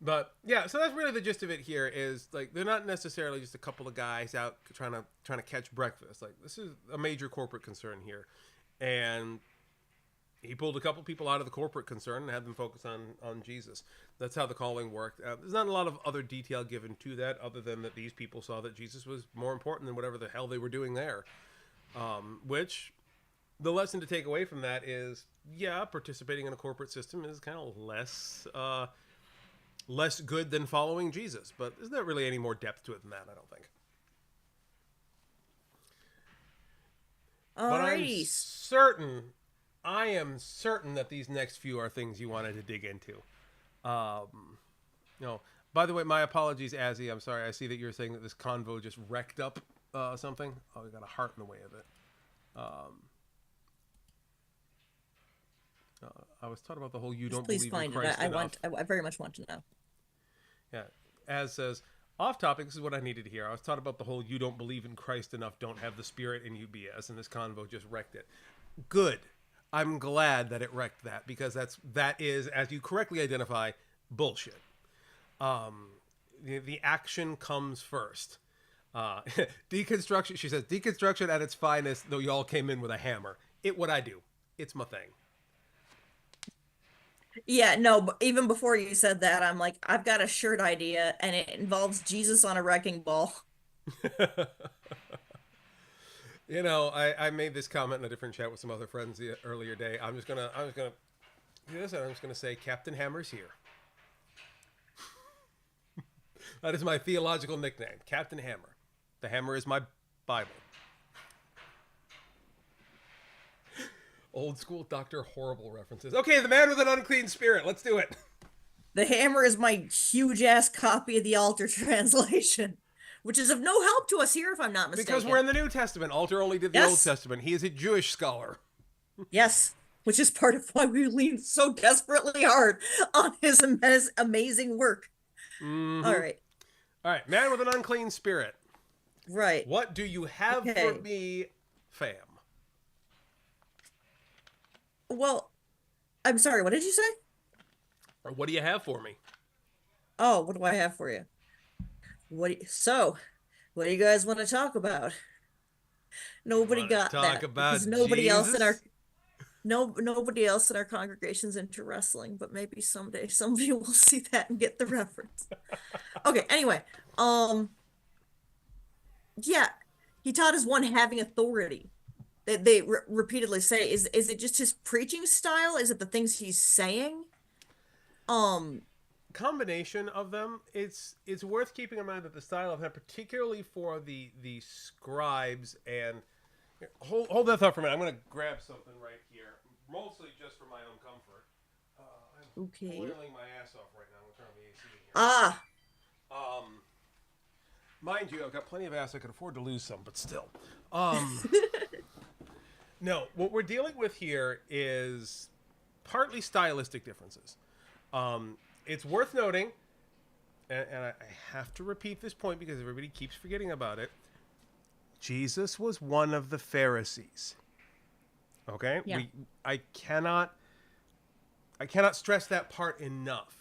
[SPEAKER 1] But yeah, so that's really the gist of it here. Is like they're not necessarily just a couple of guys out trying to catch breakfast. Like this is a major corporate concern here, and he pulled a couple people out of the corporate concern and had them focus on Jesus. That's how the calling worked. There's not a lot of other detail given to that, other than that these people saw that Jesus was more important than whatever the hell they were doing there. Which the lesson to take away from that is, yeah, participating in a corporate system is kind of less good than following Jesus. But there's not really any more depth to it than that, I don't think. But
[SPEAKER 2] Alrighty.
[SPEAKER 1] I am certain that these next few are things you wanted to dig into. No, by the way, my apologies, Azzy. I'm sorry. I see that you're saying that this convo just wrecked up something. Oh, we got a heart in the way of it. I was taught about the whole "you don't
[SPEAKER 2] Please
[SPEAKER 1] believe in
[SPEAKER 2] find
[SPEAKER 1] Christ
[SPEAKER 2] it.
[SPEAKER 1] enough."
[SPEAKER 2] I very much want to know.
[SPEAKER 1] Yeah, as says off topic. This is what I needed to hear. I was taught about the whole "you don't believe in Christ enough, don't have the Spirit in you" BS, and this convo just wrecked it. Good. I'm glad that it wrecked that, because that is, as you correctly identify, bullshit. The action comes first. Deconstruction. She says deconstruction at its finest. Though y'all came in with a hammer. What I do. It's my thing.
[SPEAKER 2] Yeah, no, but even before you said that, I'm like, I've got a shirt idea, and it involves Jesus on a wrecking ball.
[SPEAKER 1] You know, I made this comment in a different chat with some other friends the earlier day. I'm just gonna do this, and I'm just gonna say Captain Hammer's here. That is my theological nickname, Captain Hammer. The hammer is my Bible. Old school Dr. Horrible references. Okay, the man with an unclean spirit. Let's do it.
[SPEAKER 2] The hammer is my huge ass copy of the Alter translation, which is of no help to us here, if I'm not mistaken.
[SPEAKER 1] Because we're in the New Testament. Alter only did the Old Testament. He is a Jewish scholar.
[SPEAKER 2] Yes, which is part of why we lean so desperately hard on his amazing work.
[SPEAKER 1] Mm-hmm.
[SPEAKER 2] All right.
[SPEAKER 1] All right, man with an unclean spirit.
[SPEAKER 2] Right.
[SPEAKER 1] What do you have for me, fam?
[SPEAKER 2] Well, I'm sorry, what did you say?
[SPEAKER 1] Or what do you have for me?
[SPEAKER 2] Oh, what do I have for you? What do you guys want to talk about? Nobody got that.
[SPEAKER 1] About
[SPEAKER 2] nobody
[SPEAKER 1] Jesus?
[SPEAKER 2] else in our nobody else in our congregation's into wrestling, but maybe someday somebody will see that and get the reference. Okay, anyway, yeah, he taught us one having authority. They repeatedly say, is it just his preaching style? Is it the things he's saying?
[SPEAKER 1] Combination of them. It's worth keeping in mind that the style of him, particularly for the scribes, and hold that thought for a minute. I'm going to grab something right here, mostly just for my own comfort. I'm boiling my ass off right now. I'm turning the AC here. Mind you, I've got plenty of ass. I could afford to lose some, but still. No, what we're dealing with here is partly stylistic differences. It's worth noting, and I have to repeat this point because everybody keeps forgetting about it. Jesus was one of the Pharisees. Okay?
[SPEAKER 2] Yeah.
[SPEAKER 1] I cannot stress that part enough.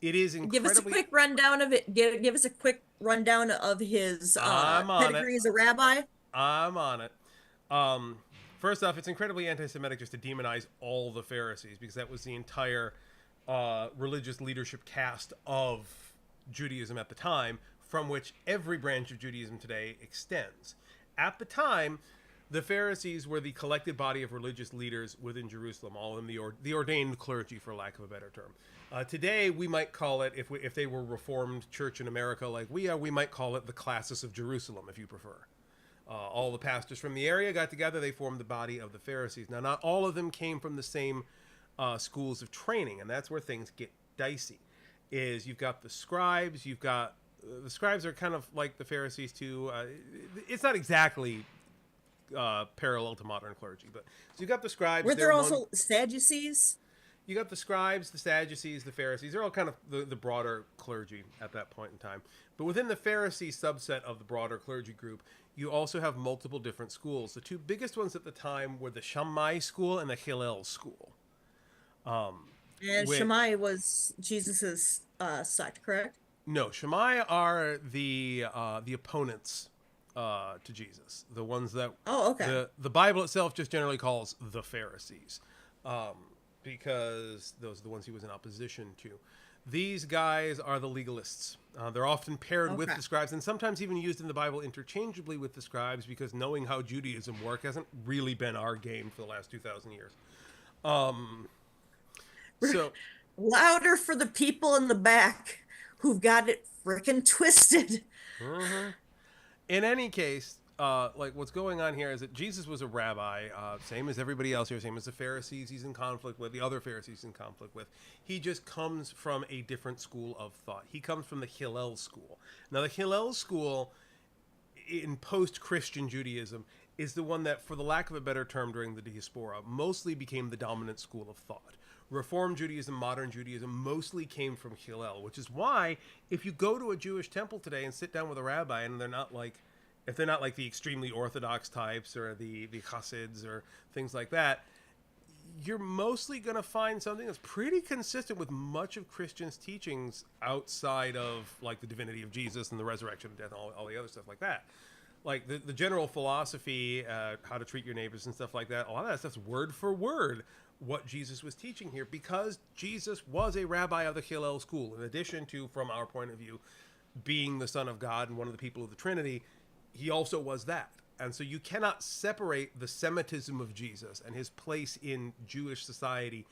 [SPEAKER 1] It is incredibly...
[SPEAKER 2] Give us a quick rundown of it. Give us a quick rundown of his pedigree as a rabbi.
[SPEAKER 1] I'm on it. First off, it's incredibly anti-Semitic just to demonize all the Pharisees, because that was the entire religious leadership caste of Judaism at the time, from which every branch of Judaism today extends. At the time, the Pharisees were the collected body of religious leaders within Jerusalem, all in the ordained clergy, for lack of a better term. Today, we might call it, if they were Reformed Church in America like we are, we might call it the Classis of Jerusalem, if you prefer. All the pastors from the area got together. They formed the body of the Pharisees. Now, not all of them came from the same schools of training, and that's where things get dicey. Is you've got the scribes, you've got the scribes are kind of like the Pharisees too. It's not exactly parallel to modern clergy, but so you got the scribes.
[SPEAKER 2] Were there also Sadducees?
[SPEAKER 1] You got the scribes, the Sadducees, the Pharisees. They're all kind of the broader clergy at that point in time. But within the Pharisee subset of the broader clergy group, you also have multiple different schools. The two biggest ones at the time were the Shammai school and the Hillel school.
[SPEAKER 2] And Shammai was Jesus's sect, correct?
[SPEAKER 1] No, Shammai are the opponents to Jesus, the ones that the Bible itself just generally calls the Pharisees, because those are the ones he was in opposition to. These guys are the legalists. They're often paired with the scribes, and sometimes even used in the Bible interchangeably with the scribes, because knowing how Judaism works hasn't really been our game for the last 2,000 years. So
[SPEAKER 2] louder for the people in the back who've got it frickin' twisted.
[SPEAKER 1] Mm-hmm. In any case, like what's going on here is that Jesus was a rabbi, same as everybody else here, same as the Pharisees he's in conflict with, the other Pharisees he's in conflict with. He just comes from a different school of thought. He comes from the Hillel school. Now, the Hillel school in post-Christian Judaism is the one that, for the lack of a better term during the diaspora, mostly became the dominant school of thought. Reform Judaism, modern Judaism mostly came from Hillel, which is why if you go to a Jewish temple today and sit down with a rabbi and they're not like, if they're not like the extremely Orthodox types or the Hasids or things like that, you're mostly going to find something that's pretty consistent with much of Christians' teachings outside of like the divinity of Jesus and the resurrection and death and all the other stuff like that. Like the general philosophy, how to treat your neighbors and stuff like that, a lot of that stuff's word for word what Jesus was teaching here, because Jesus was a rabbi of the Hillel school. In addition to, from our point of view, being the Son of God and one of the people of the Trinity, he also was that. And so you cannot separate the Semitism of Jesus and his place in Jewish society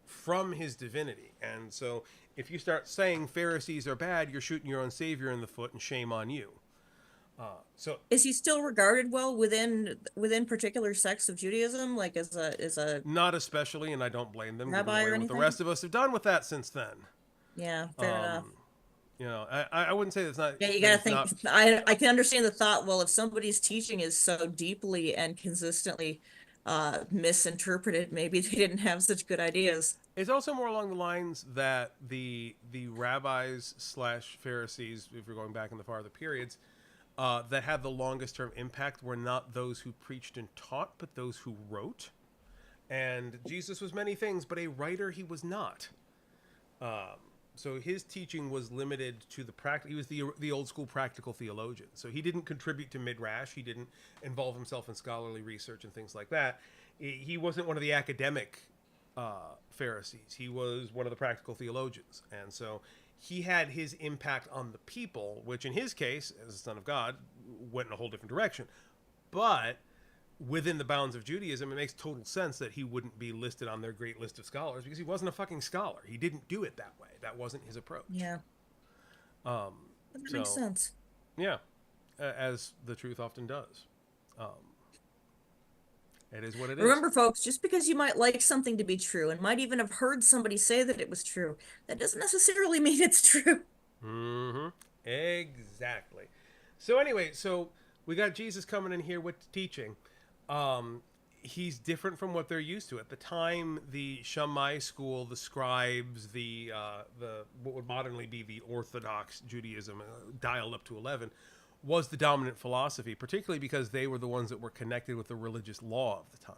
[SPEAKER 1] from his divinity. And so if you start saying Pharisees are bad, you're shooting your own savior in the foot, and shame on you. So
[SPEAKER 2] is he still regarded well within particular sects of Judaism, like as a
[SPEAKER 1] not especially, and I don't blame them.
[SPEAKER 2] Rabbi or anything?
[SPEAKER 1] What the rest of us have done with that since then.
[SPEAKER 2] Yeah, fair enough.
[SPEAKER 1] You know, I wouldn't say that's not.
[SPEAKER 2] Yeah, you gotta think. I can understand the thought. Well, if somebody's teaching is so deeply and consistently misinterpreted, maybe they didn't have such good ideas.
[SPEAKER 1] It's also more along the lines that the rabbis / Pharisees, if you're going back in the farther periods, that had the longest term impact were not those who preached and taught, but those who wrote. And Jesus was many things, but a writer he was not. So his teaching was limited to the practice. He was the old school practical theologian. So he didn't contribute to midrash. He didn't involve himself in scholarly research and things like that. He wasn't one of the academic Pharisees. He was one of the practical theologians. And so he had his impact on the people, which in his case, as the Son of God, went in a whole different direction. But within the bounds of Judaism, it makes total sense that he wouldn't be listed on their great list of scholars, because he wasn't a fucking scholar. He didn't do it that way. That wasn't his approach.
[SPEAKER 2] Yeah. That makes sense.
[SPEAKER 1] Yeah. As the truth often does. It is what it is.
[SPEAKER 2] Remember, folks, just because you might like something to be true and might even have heard somebody say that it was true, that doesn't necessarily mean it's true.
[SPEAKER 1] Mm-hmm. Exactly. So anyway, so we got Jesus coming in here with teaching. He's different from what they're used to. At the time, the Shammai school, the scribes, the what would modernly be the Orthodox Judaism, dialed up to 11, was the dominant philosophy, particularly because they were the ones that were connected with the religious law of the time.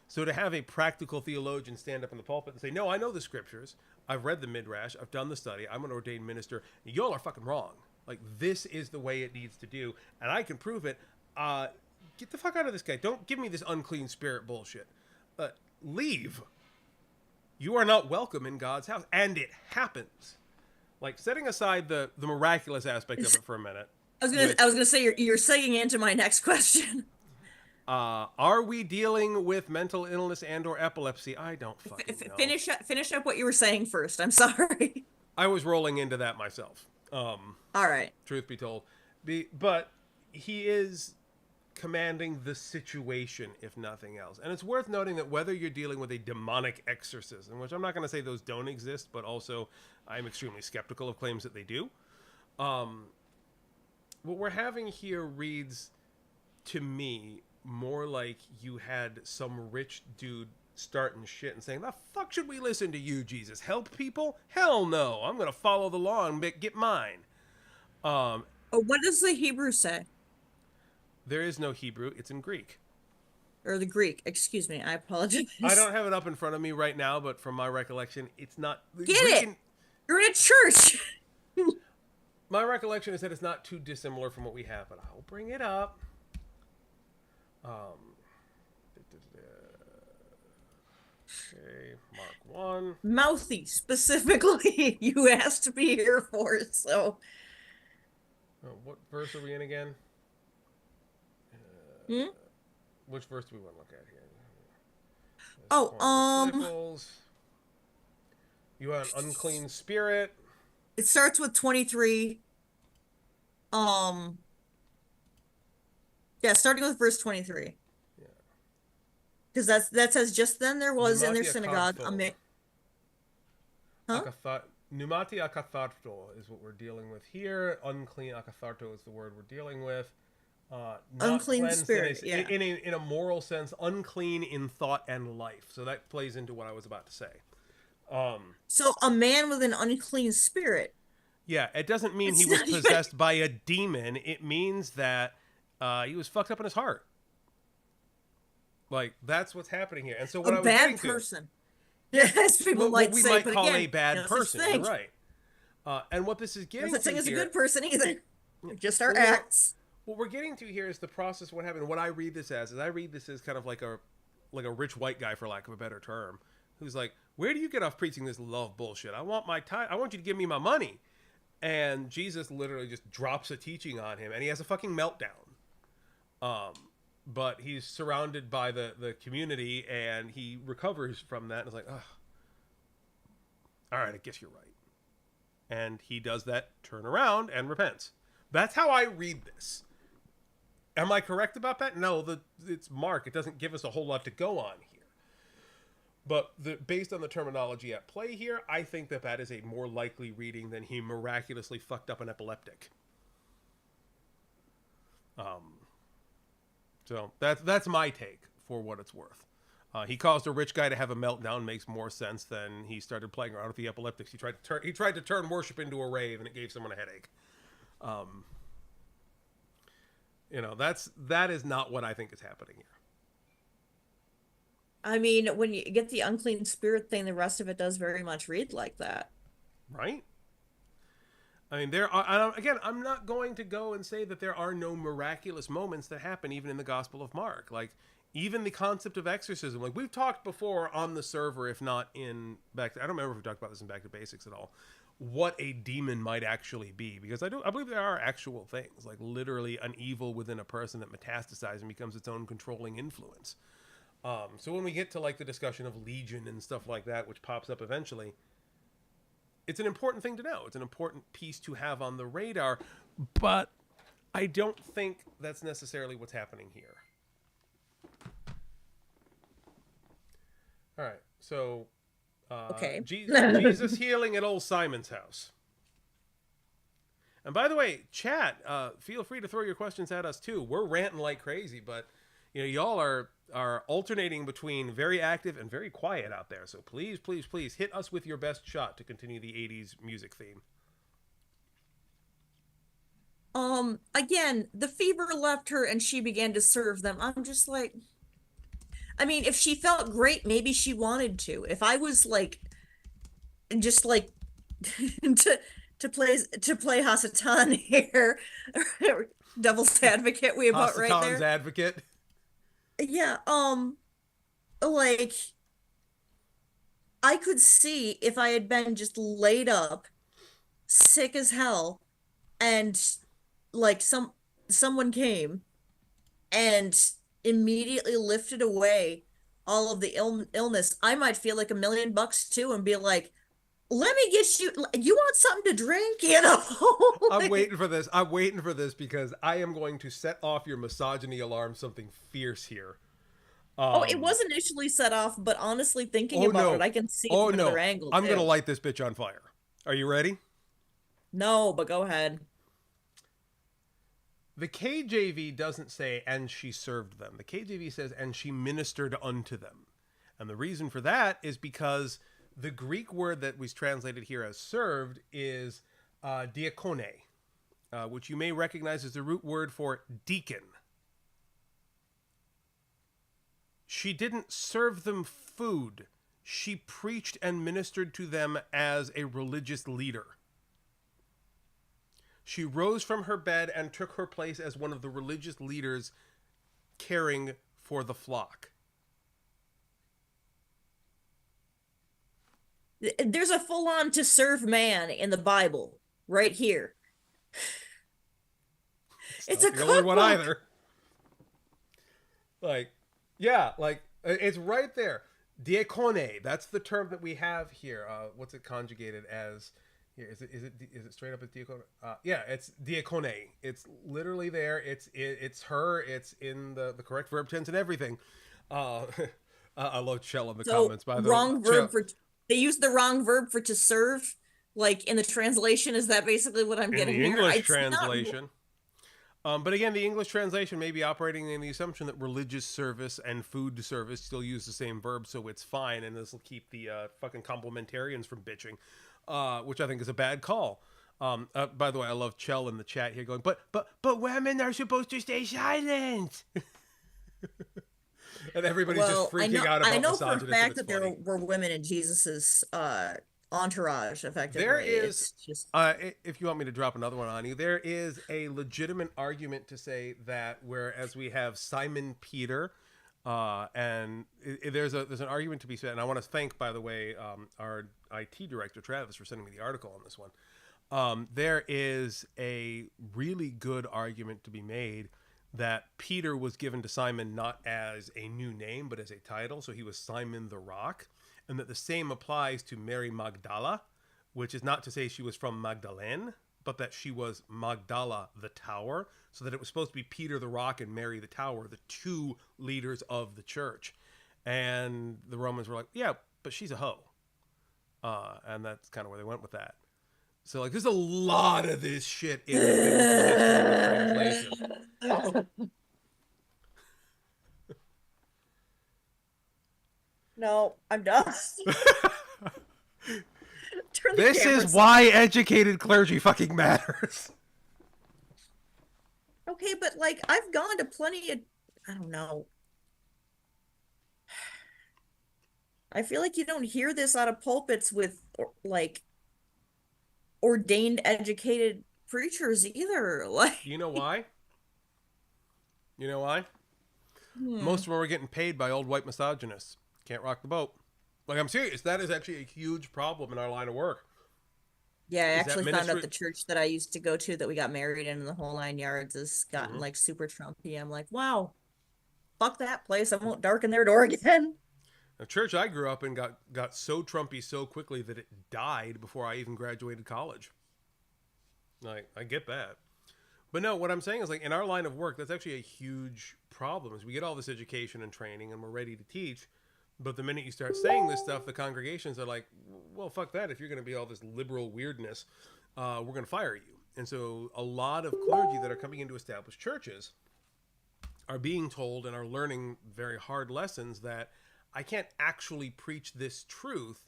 [SPEAKER 1] So to have a practical theologian stand up in the pulpit and say, no, I know the scriptures, I've read the midrash, I've done the study, I'm an ordained minister, y'all are fucking wrong. Like, this is the way it needs to do, and I can prove it. Get the fuck out of this guy. Don't give me this unclean spirit bullshit. Leave. You are not welcome in God's house. And it happens. Like, setting aside the miraculous aspect of it for a minute.
[SPEAKER 2] I was gonna say you're saying into my next question.
[SPEAKER 1] Are we dealing with mental illness and or epilepsy? I don't fucking know.
[SPEAKER 2] Finish up what you were saying first. I'm sorry.
[SPEAKER 1] I was rolling into that myself.
[SPEAKER 2] All right.
[SPEAKER 1] Truth be told. But he is commanding the situation, if nothing else. And it's worth noting that whether you're dealing with a demonic exorcism, which I'm not going to say those don't exist, but also I'm extremely skeptical of claims that they do, Um, what we're having here reads to me more like you had some rich dude starting shit and saying, "The fuck should we listen to you, Jesus? Help people? Hell no! I'm gonna follow the law and get mine." Um,
[SPEAKER 2] Oh, what does the Hebrew say?
[SPEAKER 1] there is no Hebrew; it's in Greek.
[SPEAKER 2] Or the Greek? Excuse me, I
[SPEAKER 1] I
[SPEAKER 2] apologize.
[SPEAKER 1] don't have it up in front of me right now, but from my recollection, it's not
[SPEAKER 2] Get
[SPEAKER 1] Greek.
[SPEAKER 2] it? You're in a church.
[SPEAKER 1] My recollection is that it's not too dissimilar from what we have, but I'll bring it up. Um, okay, Mark 1.
[SPEAKER 2] Mouthy, specifically, you asked to be here for, so.
[SPEAKER 1] Oh, what verse are we in again?
[SPEAKER 2] Hmm?
[SPEAKER 1] Which verse do we want to look at here?
[SPEAKER 2] Oh,
[SPEAKER 1] Disciples. You have an unclean spirit.
[SPEAKER 2] it starts with 23. Um, yeah, starting with verse 23.
[SPEAKER 1] Yeah.
[SPEAKER 2] Because that says, just then there was in their
[SPEAKER 1] Pneumatia
[SPEAKER 2] synagogue a
[SPEAKER 1] katho.
[SPEAKER 2] huh?
[SPEAKER 1] Pneumati akatharto is what we're dealing with here. Unclean akatharto is the word we're dealing with. Not
[SPEAKER 2] Unclean
[SPEAKER 1] cleansed
[SPEAKER 2] spirit,
[SPEAKER 1] in
[SPEAKER 2] yeah.
[SPEAKER 1] in a moral sense, unclean in thought and life. So that plays into what I was about to say.
[SPEAKER 2] So a man with an unclean spirit.
[SPEAKER 1] Yeah, it doesn't mean he
[SPEAKER 2] It's
[SPEAKER 1] was
[SPEAKER 2] not even
[SPEAKER 1] possessed by a demon. It means that he was fucked up in his heart. Like, that's what's happening here. And so
[SPEAKER 2] a
[SPEAKER 1] what I was getting
[SPEAKER 2] bad
[SPEAKER 1] to,
[SPEAKER 2] person. As people
[SPEAKER 1] what
[SPEAKER 2] might
[SPEAKER 1] we
[SPEAKER 2] say,
[SPEAKER 1] might
[SPEAKER 2] but
[SPEAKER 1] call
[SPEAKER 2] again,
[SPEAKER 1] a bad
[SPEAKER 2] no such
[SPEAKER 1] person. You're
[SPEAKER 2] thing.
[SPEAKER 1] right. And what this is
[SPEAKER 2] No
[SPEAKER 1] getting
[SPEAKER 2] such
[SPEAKER 1] to
[SPEAKER 2] thing as a
[SPEAKER 1] here,
[SPEAKER 2] good person either. Just our
[SPEAKER 1] well,
[SPEAKER 2] acts.
[SPEAKER 1] what we're getting to here is the process. What happened? What I read this as is I read this as kind of like a rich white guy, for lack of a better term, who's like, "Where do you get off preaching this love bullshit? I want my time. I want you to give me my money." And Jesus literally just drops a teaching on him, and he has a fucking meltdown. But he's surrounded by the community, and he recovers from that, and is like, "Ugh, all right, I guess you're right." And he does that turn around and repents. That's how I read this. Am I correct about that? No, it's Mark. It doesn't give us a whole lot to go on here. But based on the terminology at play here, I think that is a more likely reading than he miraculously fucked up an epileptic. So that's my take for what it's worth. He caused a rich guy to have a meltdown makes more sense than he started playing around with the epileptics. He tried to turn worship into a rave, and it gave someone a headache. That is not what I think is happening here.
[SPEAKER 2] I mean, when you get the unclean spirit thing, the rest of it does very much read like that.
[SPEAKER 1] Right? I mean, there are, again, I'm not going to go and say that there are no miraculous moments that happen even in the Gospel of Mark. Like, even the concept of exorcism, like we've talked before on the server, if not in I don't remember if we talked about this in Back to Basics at all, what a demon might actually be, because I believe there are actual things, like literally an evil within a person that metastasizes and becomes its own controlling influence. So when we get to like the discussion of Legion and stuff like that, which pops up eventually, it's an important thing to know. It's an important piece to have on the radar, but I don't think that's necessarily what's happening here. All right, so
[SPEAKER 2] Okay.
[SPEAKER 1] Jesus healing at old Simon's house. And by the way, chat, feel free to throw your questions at us too. We're ranting like crazy, but y'all are alternating between very active and very quiet out there. So please, please, please hit us with your best shot to continue the 80s music theme.
[SPEAKER 2] Again, the fever left her and she began to serve them. I'm just like, I mean, if she felt great, maybe she wanted to. If I was like, just like to play Hasatan here, devil's advocate, we about right
[SPEAKER 1] Hasatan's
[SPEAKER 2] there.
[SPEAKER 1] advocate.
[SPEAKER 2] Yeah, like I could see if I had been just laid up, sick as hell, and like someone came and immediately lifted away all of the illness, I might feel like $1,000,000 too and be like, let me get you want something to drink,
[SPEAKER 1] I'm waiting for this. I'm waiting for this because I am going to set off your misogyny alarm something fierce here.
[SPEAKER 2] Oh, it was initially set off, but honestly thinking
[SPEAKER 1] Oh
[SPEAKER 2] about
[SPEAKER 1] no.
[SPEAKER 2] it, I can see
[SPEAKER 1] Oh
[SPEAKER 2] from another
[SPEAKER 1] no.
[SPEAKER 2] angle
[SPEAKER 1] I'm
[SPEAKER 2] too.
[SPEAKER 1] going to light this bitch on fire. Are you ready?
[SPEAKER 2] No, but go ahead.
[SPEAKER 1] The KJV doesn't say, and she served them. The KJV says, and she ministered unto them. And the reason for that is because the Greek word that was translated here as served is diakone, which you may recognize as the root word for deacon. She didn't serve them food. She preached and ministered to them as a religious leader. She rose from her bed and took her place as one of the religious leaders caring for the flock.
[SPEAKER 2] There's a full-on to serve man in the Bible right here. It's a
[SPEAKER 1] cookbook. The only one either. It's right there. Diakone, that's the term that we have here. What's it conjugated as? Here, is it straight up as diakone? Yeah, it's diakone. It's literally there. It's her. It's in the correct verb tense and everything. I love Chell in the comments. By the
[SPEAKER 2] wrong
[SPEAKER 1] way,
[SPEAKER 2] verb for they used the wrong verb for to serve. Like in the translation, is that basically what I'm getting
[SPEAKER 1] in the
[SPEAKER 2] here?
[SPEAKER 1] English translation. But again, the English translation may be operating in the assumption that religious service and food service still use the same verb, so it's fine, and this will keep the fucking complementarians from bitching, which I think is a bad call. By the way, I love Chell in the chat here going, but women are supposed to stay silent. And everybody's just freaking out about
[SPEAKER 2] I know
[SPEAKER 1] misogyny.
[SPEAKER 2] for a fact that there were women in Jesus's entourage, effectively.
[SPEAKER 1] There is, if you want me to drop another one on you, there is a legitimate argument to say that whereas we have Simon Peter, and there's an argument to be said, and I want to thank, by the way, our IT director, Travis, for sending me the article on this one. There is a really good argument to be made that Peter was given to Simon not as a new name, but as a title. So he was Simon the Rock. And that the same applies to Mary Magdala, which is not to say she was from Magdalene, but that she was Magdala the Tower. So that it was supposed to be Peter the Rock and Mary the Tower, the two leaders of the church. And the Romans were like, yeah, but she's a hoe. And that's kind of where they went with that. So, like, there's a lot of this shit in the translation.
[SPEAKER 2] No, I'm done.
[SPEAKER 1] This is why educated clergy fucking matters.
[SPEAKER 2] Okay, but, like, I've gone to plenty of, I don't know. I feel like you don't hear this out of pulpits with, like, ordained educated preachers either. Like,
[SPEAKER 1] you know why? Most of them are getting paid by old white misogynists. Can't rock the boat. Like, I'm serious. That is actually a huge problem in our line of work.
[SPEAKER 2] Yeah, I actually found out the church that I used to go to that we got married in the whole 9 yards has gotten like super Trumpy. I'm like, wow, fuck that place. I won't darken their door again.
[SPEAKER 1] The church I grew up in got so Trumpy so quickly that it died before I even graduated college. Like, I get that. But no, what I'm saying is, like, in our line of work, that's actually a huge problem. Is we get all this education and training and we're ready to teach, but the minute you start saying this stuff, the congregations are like, well, fuck that. If you're going to be all this liberal weirdness, we're going to fire you. And so a lot of clergy that are coming into established churches are being told and are learning very hard lessons that I can't actually preach this truth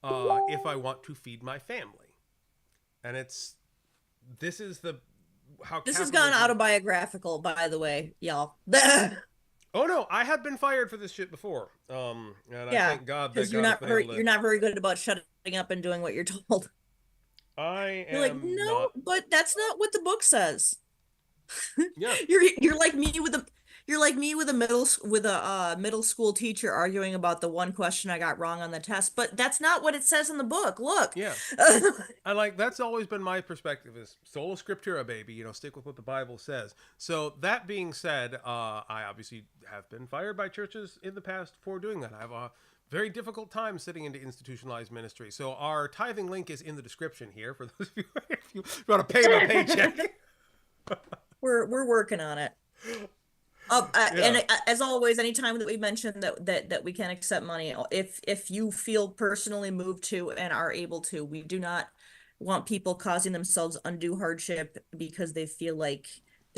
[SPEAKER 1] if I want to feed my family. And this is how
[SPEAKER 2] this has gone autobiographical, by the way, y'all.
[SPEAKER 1] Oh no, I have been fired for this shit before. And I thank God that
[SPEAKER 2] you're not very good about shutting up and doing what you're told.
[SPEAKER 1] You're like, no,
[SPEAKER 2] but that's not what the book says.
[SPEAKER 1] Yeah.
[SPEAKER 2] You're like me with a middle school teacher arguing about the one question I got wrong on the test, but that's not what it says in the book. Look.
[SPEAKER 1] Yeah. And like, that's always been my perspective is sola scriptura, baby, stick with what the Bible says. So that being said, I obviously have been fired by churches in the past for doing that. I have a very difficult time sitting into institutionalized ministry. So our tithing link is in the description here for those of you if you want to pay my paycheck.
[SPEAKER 2] We're working on it. And as always, anytime that we mention that we can accept money, if you feel personally moved to and are able to, we do not want people causing themselves undue hardship because they feel like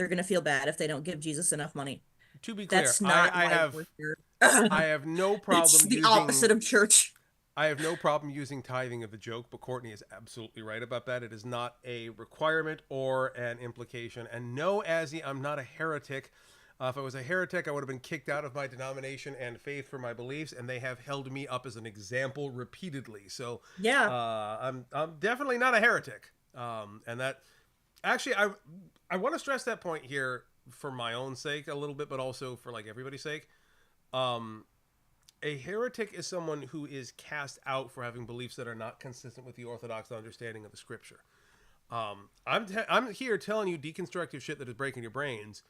[SPEAKER 2] they're going to feel bad if they don't give Jesus enough money.
[SPEAKER 1] To be clear,
[SPEAKER 2] That's not
[SPEAKER 1] I
[SPEAKER 2] why
[SPEAKER 1] have
[SPEAKER 2] we're here.
[SPEAKER 1] I have no
[SPEAKER 2] It's
[SPEAKER 1] problem
[SPEAKER 2] the
[SPEAKER 1] using
[SPEAKER 2] opposite of church.
[SPEAKER 1] I have no problem using tithing of the joke, but Courtney is absolutely right about that. It is not a requirement or an implication. And no, Azzy, I'm not a heretic. If I was a heretic, I would have been kicked out of my denomination and faith for my beliefs, and they have held me up as an example repeatedly. So,
[SPEAKER 2] Yeah.
[SPEAKER 1] I'm definitely not a heretic. And that actually, I want to stress that point here for my own sake a little bit, but also for like everybody's sake. A heretic is someone who is cast out for having beliefs that are not consistent with the orthodox understanding of the scripture. I'm here telling you deconstructive shit that is breaking your brains,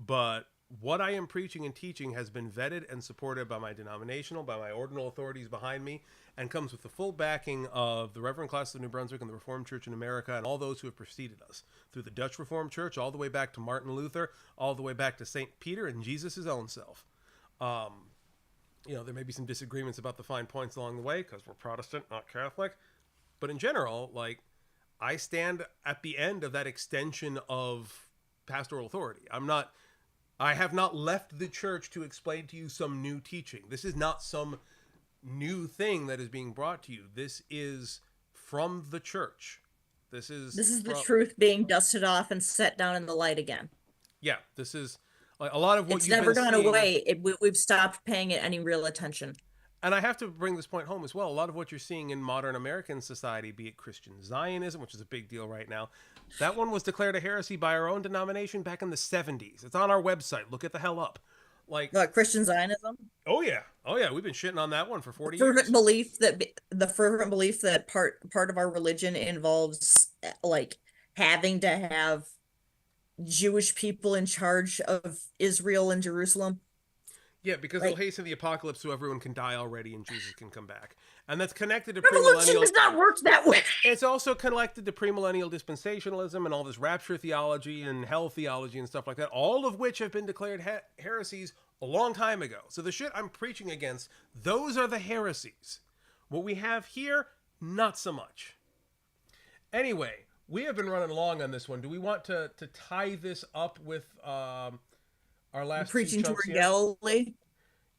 [SPEAKER 1] but what I am preaching and teaching has been vetted and supported by my denominational, by my ordinal authorities behind me, and comes with the full backing of the Reverend Class of New Brunswick and the Reformed Church in America and all those who have preceded us, through the Dutch Reformed Church, all the way back to Martin Luther, all the way back to St. Peter and Jesus' own self. There may be some disagreements about the fine points along the way because we're Protestant, not Catholic. But in general, like, I stand at the end of that extension of pastoral authority. I have not left the church to explain to you some new teaching. This is not some new thing that is being brought to you. This is from the church. This is
[SPEAKER 2] the truth being dusted off and set down in the light again.
[SPEAKER 1] Yeah, this is like a lot of what
[SPEAKER 2] it's
[SPEAKER 1] you've
[SPEAKER 2] never
[SPEAKER 1] been
[SPEAKER 2] gone
[SPEAKER 1] seeing,
[SPEAKER 2] away. We've stopped paying it any real attention.
[SPEAKER 1] And I have to bring this point home as well. A lot of what you're seeing in modern American society, be it Christian Zionism, which is a big deal right now, that one was declared a heresy by our own denomination back in the 70s. It's on our website. Look it the hell up. Like
[SPEAKER 2] Christian Zionism?
[SPEAKER 1] Oh yeah. We've been shitting on that one for 40
[SPEAKER 2] years. The fervent belief that part of our religion involves like having to have Jewish people in charge of Israel and Jerusalem.
[SPEAKER 1] Yeah, because they'll hasten the apocalypse so everyone can die already and Jesus can come back. And that's connected to
[SPEAKER 2] revolution does not work that way.
[SPEAKER 1] It's also connected to premillennial dispensationalism and all this rapture theology and hell theology and stuff like that, all of which have been declared heresies a long time ago. So the shit I'm preaching against, those are the heresies. What we have here, not so much. Anyway, we have been running long on this one. Do we want to tie this up with our last
[SPEAKER 2] preaching tour in Galilee?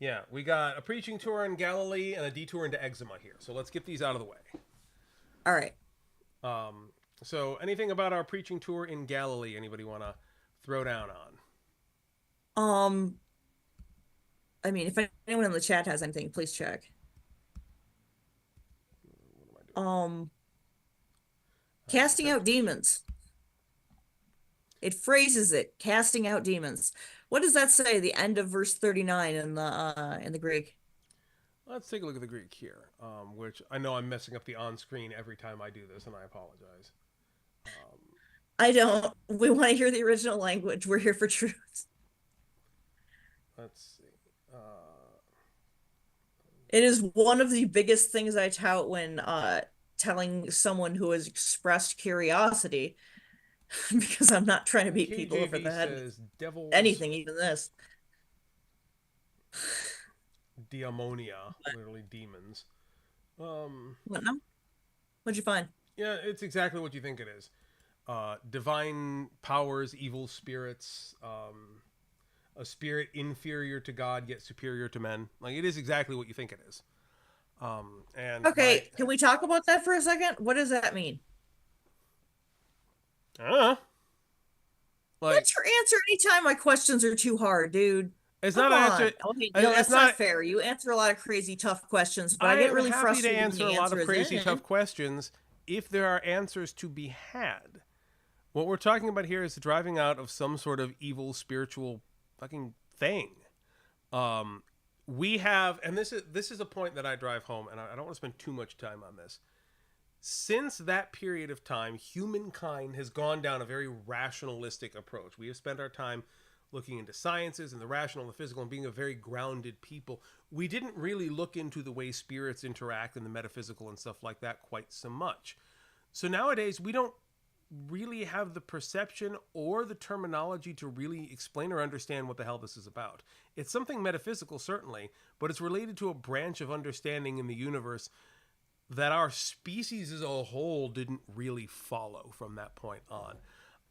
[SPEAKER 1] Yeah, we got a preaching tour in Galilee and a detour into eczema here. So let's get these out of the way.
[SPEAKER 2] All right.
[SPEAKER 1] So anything about our preaching tour in Galilee anybody want to throw down
[SPEAKER 2] on? I mean, if anyone in the chat has anything, please check. Casting out demons. It phrases it, casting out demons. What does that say? The end of verse 39 in the Greek.
[SPEAKER 1] Let's take a look at the Greek here, which I know I'm messing up the on-screen every time I do this, and I apologize.
[SPEAKER 2] I don't. We want to hear the original language. We're here for truth.
[SPEAKER 1] Let's see.
[SPEAKER 2] It is one of the biggest things I tout when telling someone who has expressed curiosity. Because I'm not trying to beat people over the head. Anything, even this.
[SPEAKER 1] Diamonia, literally demons.
[SPEAKER 2] What now? What'd you find?
[SPEAKER 1] Yeah, it's exactly what you think it is. Divine powers, evil spirits, a spirit inferior to God yet superior to men. Like, it is exactly what you think it is.
[SPEAKER 2] Can we talk about that for a second? What does that mean? What's your answer anytime my questions are too hard, dude?
[SPEAKER 1] It's not an answer.
[SPEAKER 2] Okay, no, that's not fair. You answer a lot of crazy, tough questions, but I get really frustrated.
[SPEAKER 1] I'm happy to answer a lot of crazy, tough questions if there are answers to be had. What we're talking about here is the driving out of some sort of evil spiritual fucking thing. We have, and this is a point that I drive home, and I don't want to spend too much time on this. Since that period of time, humankind has gone down a very rationalistic approach. We have spent our time looking into sciences and the rational and the physical and being a very grounded people. We didn't really look into the way spirits interact and the metaphysical and stuff like that quite so much. So nowadays, we don't really have the perception or the terminology to really explain or understand what the hell this is about. It's something metaphysical, certainly, but it's related to a branch of understanding in the universe that our species as a whole didn't really follow from that point on.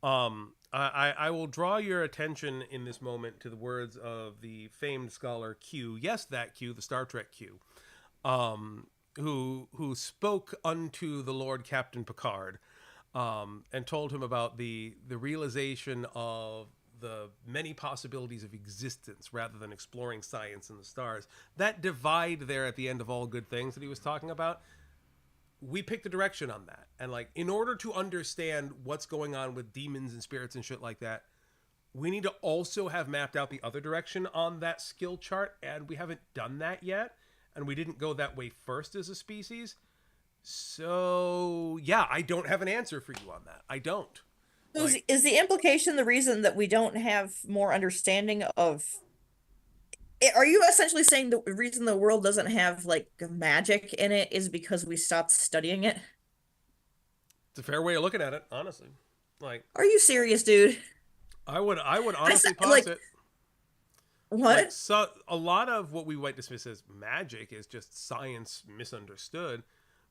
[SPEAKER 1] I will draw your attention in this moment to the words of the famed scholar Q. Yes, that Q, the Star Trek Q, who spoke unto the Lord Captain Picard, and told him about the realization of the many possibilities of existence rather than exploring science and the stars. That divide there at the end of all good things that he was talking about, we picked a direction on that. And like, in order to understand what's going on with demons and spirits and shit like that, we need to also have mapped out the other direction on that skill chart, and we haven't done that yet, and we didn't go that way first as a species. So yeah, I don't have an answer for you on that. I don't.
[SPEAKER 2] So
[SPEAKER 1] Like,
[SPEAKER 2] is the implication the reason that we don't have more understanding of are you essentially saying the reason the world doesn't have like magic in it is because we stopped studying it?
[SPEAKER 1] it's a fair way of looking at it, honestly. Like,
[SPEAKER 2] Are you serious, dude?
[SPEAKER 1] I would
[SPEAKER 2] I said
[SPEAKER 1] honestly
[SPEAKER 2] like
[SPEAKER 1] posit, like,
[SPEAKER 2] what?
[SPEAKER 1] so a lot of what we might dismiss as magic is just science misunderstood.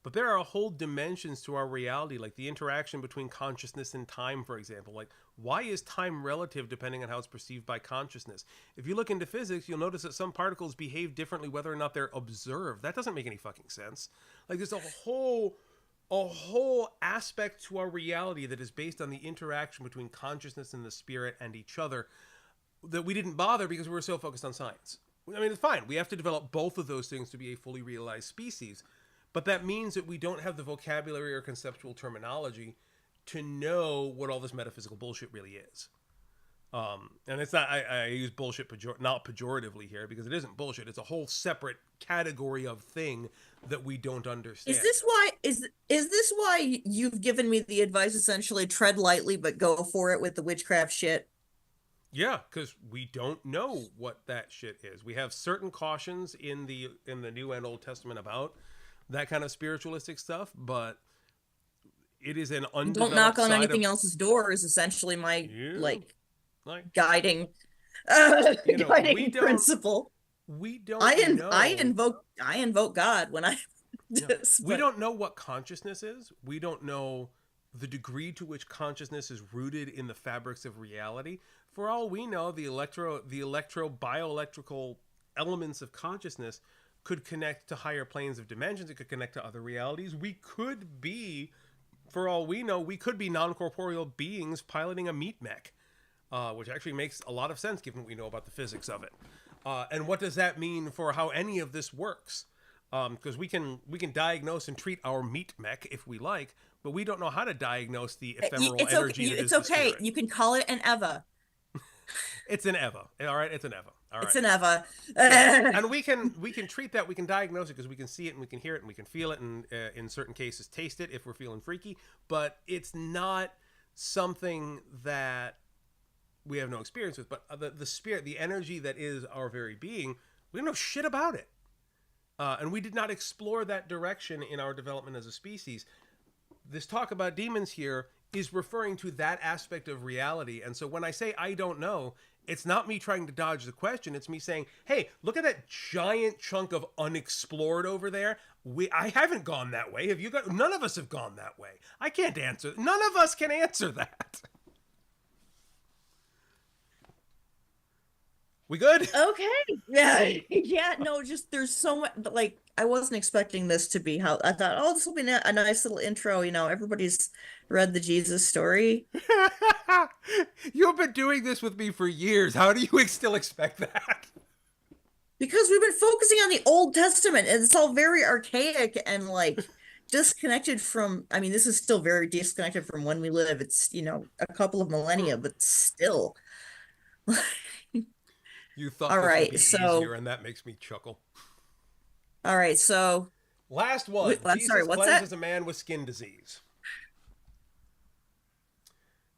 [SPEAKER 1] But there are whole dimensions to our reality, like the interaction between consciousness and time, for example. Like, why is time relative depending on how it's perceived by consciousness? If you look into physics, you'll notice that some particles behave differently whether or not they're observed. That doesn't make any fucking sense. Like, there's a whole aspect to our reality that is based on the interaction between consciousness and the spirit and each other that we didn't bother because we were so focused on science. I mean, it's fine. We have to develop both of those things to be a fully realized species. But that means that we don't have the vocabulary or conceptual terminology to know what all this metaphysical bullshit really is. And it's not, I use bullshit not pejoratively here, because it isn't bullshit. It's a whole separate category of thing that we don't understand.
[SPEAKER 2] Is this why you've given me the advice essentially tread lightly but go for it with the witchcraft shit?
[SPEAKER 1] Yeah, because we don't know what that shit is. We have certain cautions in the New and Old Testament about that kind of spiritualistic stuff, but it is an
[SPEAKER 2] Don't knock
[SPEAKER 1] undeveloped
[SPEAKER 2] on
[SPEAKER 1] side of
[SPEAKER 2] anything else's door is essentially my
[SPEAKER 1] you.
[SPEAKER 2] like
[SPEAKER 1] Like,
[SPEAKER 2] guiding
[SPEAKER 1] we
[SPEAKER 2] guiding
[SPEAKER 1] don't
[SPEAKER 2] principle.
[SPEAKER 1] we don't know.
[SPEAKER 2] I invoke God when I
[SPEAKER 1] Yeah,
[SPEAKER 2] this,
[SPEAKER 1] we
[SPEAKER 2] but
[SPEAKER 1] don't know what consciousness is. We don't know the degree to which consciousness is rooted in the fabrics of reality. For all we know, the electro bioelectrical elements of consciousness could connect to higher planes of dimensions. It could connect to other realities. We could be, for all we know, we could be non-corporeal beings piloting a meat mech, which actually makes a lot of sense given what we know about the physics of it. And what does that mean for how any of this works? Because we can diagnose and treat our meat mech if we like, but we don't know how to diagnose the ephemeral energy that is
[SPEAKER 2] it's
[SPEAKER 1] the
[SPEAKER 2] okay.
[SPEAKER 1] spirit.
[SPEAKER 2] You can call it an Eva.
[SPEAKER 1] It's an Eva. All right, it's an Eva. All
[SPEAKER 2] It's
[SPEAKER 1] right.
[SPEAKER 2] an Eva.
[SPEAKER 1] Yeah. And we can treat that. We can diagnose it because we can see it and we can hear it and we can feel it, and in certain cases taste it if we're feeling freaky. But it's not something that we have no experience with. But the spirit, the energy that is our very being, we don't know shit about it. And we did not explore that direction in our development as a species. This talk about demons here is referring to that aspect of reality. And so when I say I don't know, it's not me trying to dodge the question. It's me saying, hey, look at that giant chunk of unexplored over there. I haven't gone that way. Have you got? None of us have gone that way. I can't answer. None of us can answer that. We good?
[SPEAKER 2] Okay. Yeah. Yeah. No, just there's so much like I wasn't expecting this to be how I thought, oh, this will be a nice little intro. Everybody's read the Jesus story.
[SPEAKER 1] You've been doing this with me for years. How do you still expect that?
[SPEAKER 2] Because we've been focusing on the Old Testament and it's all very archaic and like disconnected from, I mean, this is still very disconnected from when we live. It's, a couple of millennia, but still.
[SPEAKER 1] You thought
[SPEAKER 2] All
[SPEAKER 1] this would
[SPEAKER 2] right.
[SPEAKER 1] be
[SPEAKER 2] So,
[SPEAKER 1] easier, and that makes me chuckle.
[SPEAKER 2] all right. So,
[SPEAKER 1] Last one.
[SPEAKER 2] I'm sorry,
[SPEAKER 1] Jesus
[SPEAKER 2] what's that?
[SPEAKER 1] cleanses a man with skin disease.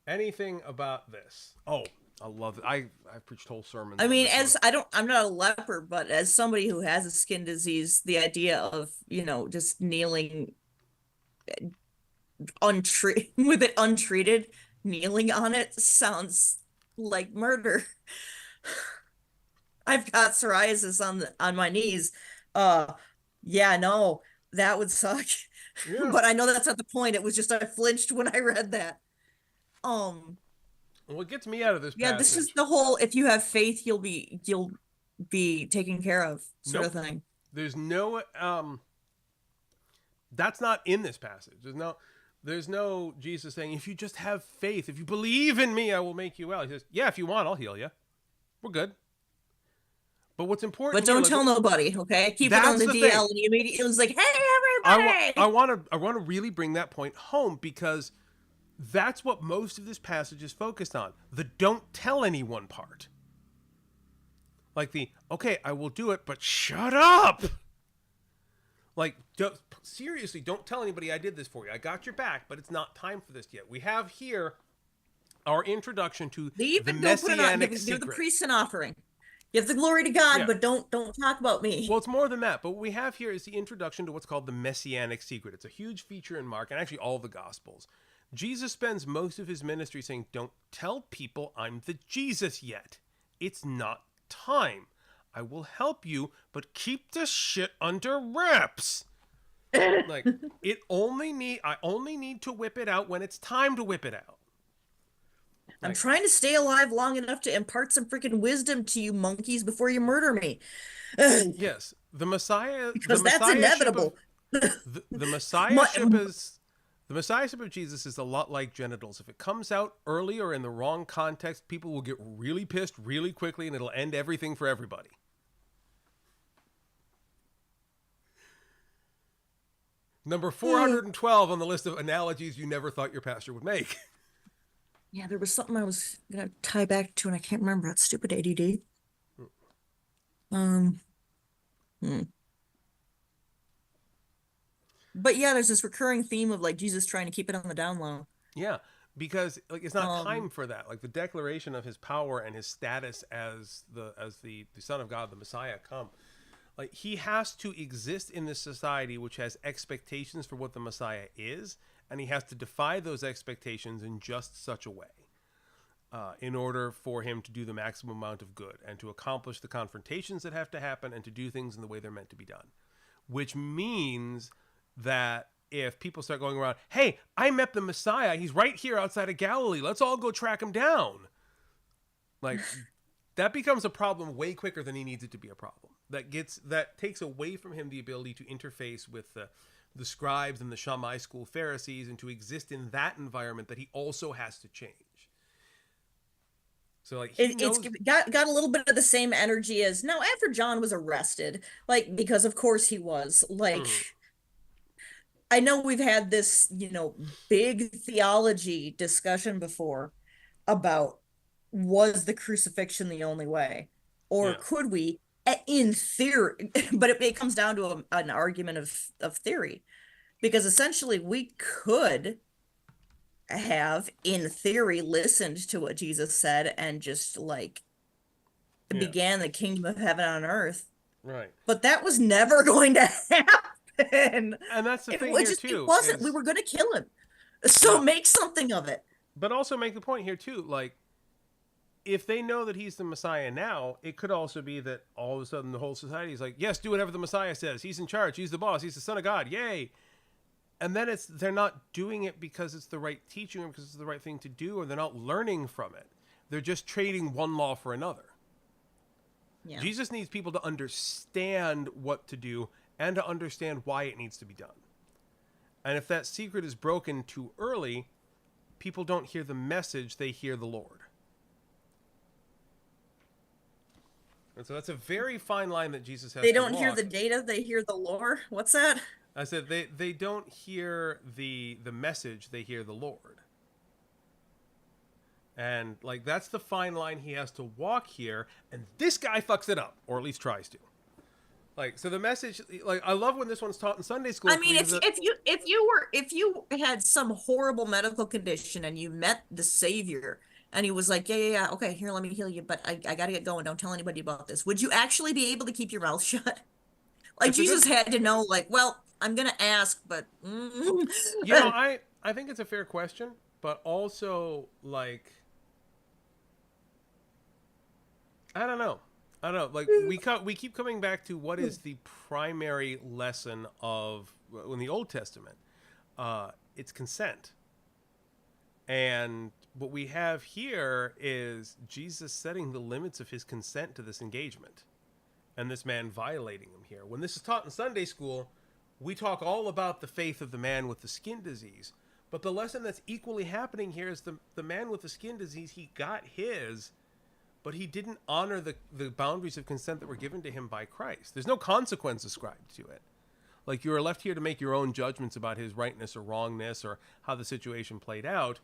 [SPEAKER 1] Anything about this? Oh, I love it. I've preached whole sermons
[SPEAKER 2] I
[SPEAKER 1] on
[SPEAKER 2] mean,
[SPEAKER 1] this
[SPEAKER 2] I'm not a leper, but as somebody who has a skin disease, the idea of, just kneeling untreated with it untreated, kneeling on it sounds like murder. I've got psoriasis on my knees. Yeah, no, that would suck.
[SPEAKER 1] one. Yeah.
[SPEAKER 2] But I know that's not the point. It was just I flinched when I read that.
[SPEAKER 1] What gets me out of this
[SPEAKER 2] Yeah, this is
[SPEAKER 1] passage?
[SPEAKER 2] the whole if you have faith, you'll be taken care of sort of
[SPEAKER 1] Nope.
[SPEAKER 2] thing.
[SPEAKER 1] There's no that's not in this passage. There's no Jesus saying, if you just have faith, if you believe in me, I will make you well. He says, yeah, if you want, I'll heal you. We're good. But what's
[SPEAKER 2] But
[SPEAKER 1] important here,
[SPEAKER 2] don't
[SPEAKER 1] like,
[SPEAKER 2] tell nobody, okay? Keep it on
[SPEAKER 1] that's
[SPEAKER 2] the
[SPEAKER 1] the thing.
[SPEAKER 2] DL, and he immediately was like, "Hey,
[SPEAKER 1] I
[SPEAKER 2] everybody!"
[SPEAKER 1] want to really bring that point home, because that's what most of this passage is focused on. The don't tell anyone part. Like the, okay, I will do it, but shut up. Like, seriously, don't tell anybody I did this for you. I got your back, but it's not time for this yet. We have here our introduction to
[SPEAKER 2] Leave
[SPEAKER 1] the
[SPEAKER 2] and go put it on.
[SPEAKER 1] messianic
[SPEAKER 2] Give the
[SPEAKER 1] secret.
[SPEAKER 2] priest an offering. Give the glory to God,
[SPEAKER 1] Yeah.
[SPEAKER 2] but don't talk about me.
[SPEAKER 1] Well, it's more than that. But what we have here is the introduction to what's called the messianic secret. It's a huge feature in Mark and actually all the Gospels. Jesus spends most of his ministry saying, don't tell people I'm the Jesus yet. It's not time. I will help you, but keep this shit under wraps. Like, I only need to whip it out when it's time to whip it out.
[SPEAKER 2] I'm
[SPEAKER 1] Like,
[SPEAKER 2] trying to stay alive long enough to impart some freaking wisdom to you monkeys before you murder me.
[SPEAKER 1] yes, the Messiah, the
[SPEAKER 2] Because that's
[SPEAKER 1] messiahship of
[SPEAKER 2] inevitable.
[SPEAKER 1] the
[SPEAKER 2] My,
[SPEAKER 1] messiahship is the messiahship of Jesus is a lot like genitals. If it comes out early or in the wrong context, people will get really pissed really quickly, and it'll end everything for everybody. Number 412 on the list of analogies you never thought your pastor would make.
[SPEAKER 2] yeah, there was something I was gonna tie back to, and I can't remember. That stupid ADD. Um, hmm. But yeah, there's this recurring theme of like Jesus trying to keep it on the down low.
[SPEAKER 1] Yeah, because like it's not time
[SPEAKER 2] Um,
[SPEAKER 1] for that. Like the declaration of his power and his status as the Son of God, the Messiah, come. Like he has to exist in this society which has expectations for what the Messiah is, and he has to defy those expectations in just such a way, in order for him to do the maximum amount of good and to accomplish the confrontations that have to happen and to do things in the way they're meant to be done. Which means that if people start going around, hey, I met the Messiah, he's right here outside of Galilee, let's all go track him down. Like, that becomes a problem way quicker than he needs it to be a problem. That takes away from him the ability to interface with the scribes and the Shammai school Pharisees and to exist in that environment that he also has to change. So like
[SPEAKER 2] it's got a little bit of the same energy as now after John was arrested, like because of course he was like.
[SPEAKER 1] Mhm.
[SPEAKER 2] I know we've had this, big theology discussion before about was the crucifixion the only way? Or
[SPEAKER 1] Yeah.
[SPEAKER 2] could we, in theory, but it comes down to an argument of theory. Because essentially we could have, in theory, listened to what Jesus said and just like
[SPEAKER 1] Yeah.
[SPEAKER 2] began the kingdom of heaven on earth.
[SPEAKER 1] Right.
[SPEAKER 2] But that was never going to happen.
[SPEAKER 1] And that's the
[SPEAKER 2] It
[SPEAKER 1] thing
[SPEAKER 2] was
[SPEAKER 1] here
[SPEAKER 2] just, it
[SPEAKER 1] too
[SPEAKER 2] wasn't. We
[SPEAKER 1] is
[SPEAKER 2] were going to kill him. So
[SPEAKER 1] yeah.
[SPEAKER 2] make something of it.
[SPEAKER 1] But also make the point here too, like if they know that he's the Messiah now, it could also be that all of a sudden the whole society is like, yes, do whatever the Messiah says. He's in charge. He's the boss. He's the Son of God. Yay. And then they're not doing it because it's the right teaching or because it's the right thing to do, or they're not learning from it. They're just trading one law for another.
[SPEAKER 2] Yeah.
[SPEAKER 1] Jesus needs people to understand what to do and to understand why it needs to be done. And if that secret is broken too early, people don't hear the message, they hear the Lord. And so that's a very fine line that Jesus has
[SPEAKER 2] They
[SPEAKER 1] to
[SPEAKER 2] don't hear
[SPEAKER 1] walk.
[SPEAKER 2] the data, they hear the lore. What's that?
[SPEAKER 1] I said they don't hear the message, they hear the Lord. And like that's the fine line he has to walk here, and this guy fucks it up, or at least tries to. Like so the message, like I love when this one's taught in Sunday school.
[SPEAKER 2] I mean, if you had some horrible medical condition and you met the Savior and he was like, yeah, okay, here, let me heal you, but I gotta get going. Don't tell anybody about this. Would you actually be able to keep your mouth shut? Like
[SPEAKER 1] It's a good,
[SPEAKER 2] Jesus had to know, like, well, I'm gonna ask, but
[SPEAKER 1] I think it's a fair question, but also like I don't know. Like we keep coming back to what is the primary lesson of in the Old Testament. It's consent, and what we have here is Jesus setting the limits of his consent to this engagement, and this man violating him here. When this is taught in Sunday school, we talk all about the faith of the man with the skin disease, but the lesson that's equally happening here is the man with the skin disease, he got his, but he didn't honor the boundaries of consent that were given to him by Christ. There's no consequence ascribed to it. Like, you are left here to make your own judgments about his rightness or wrongness or how the situation played out.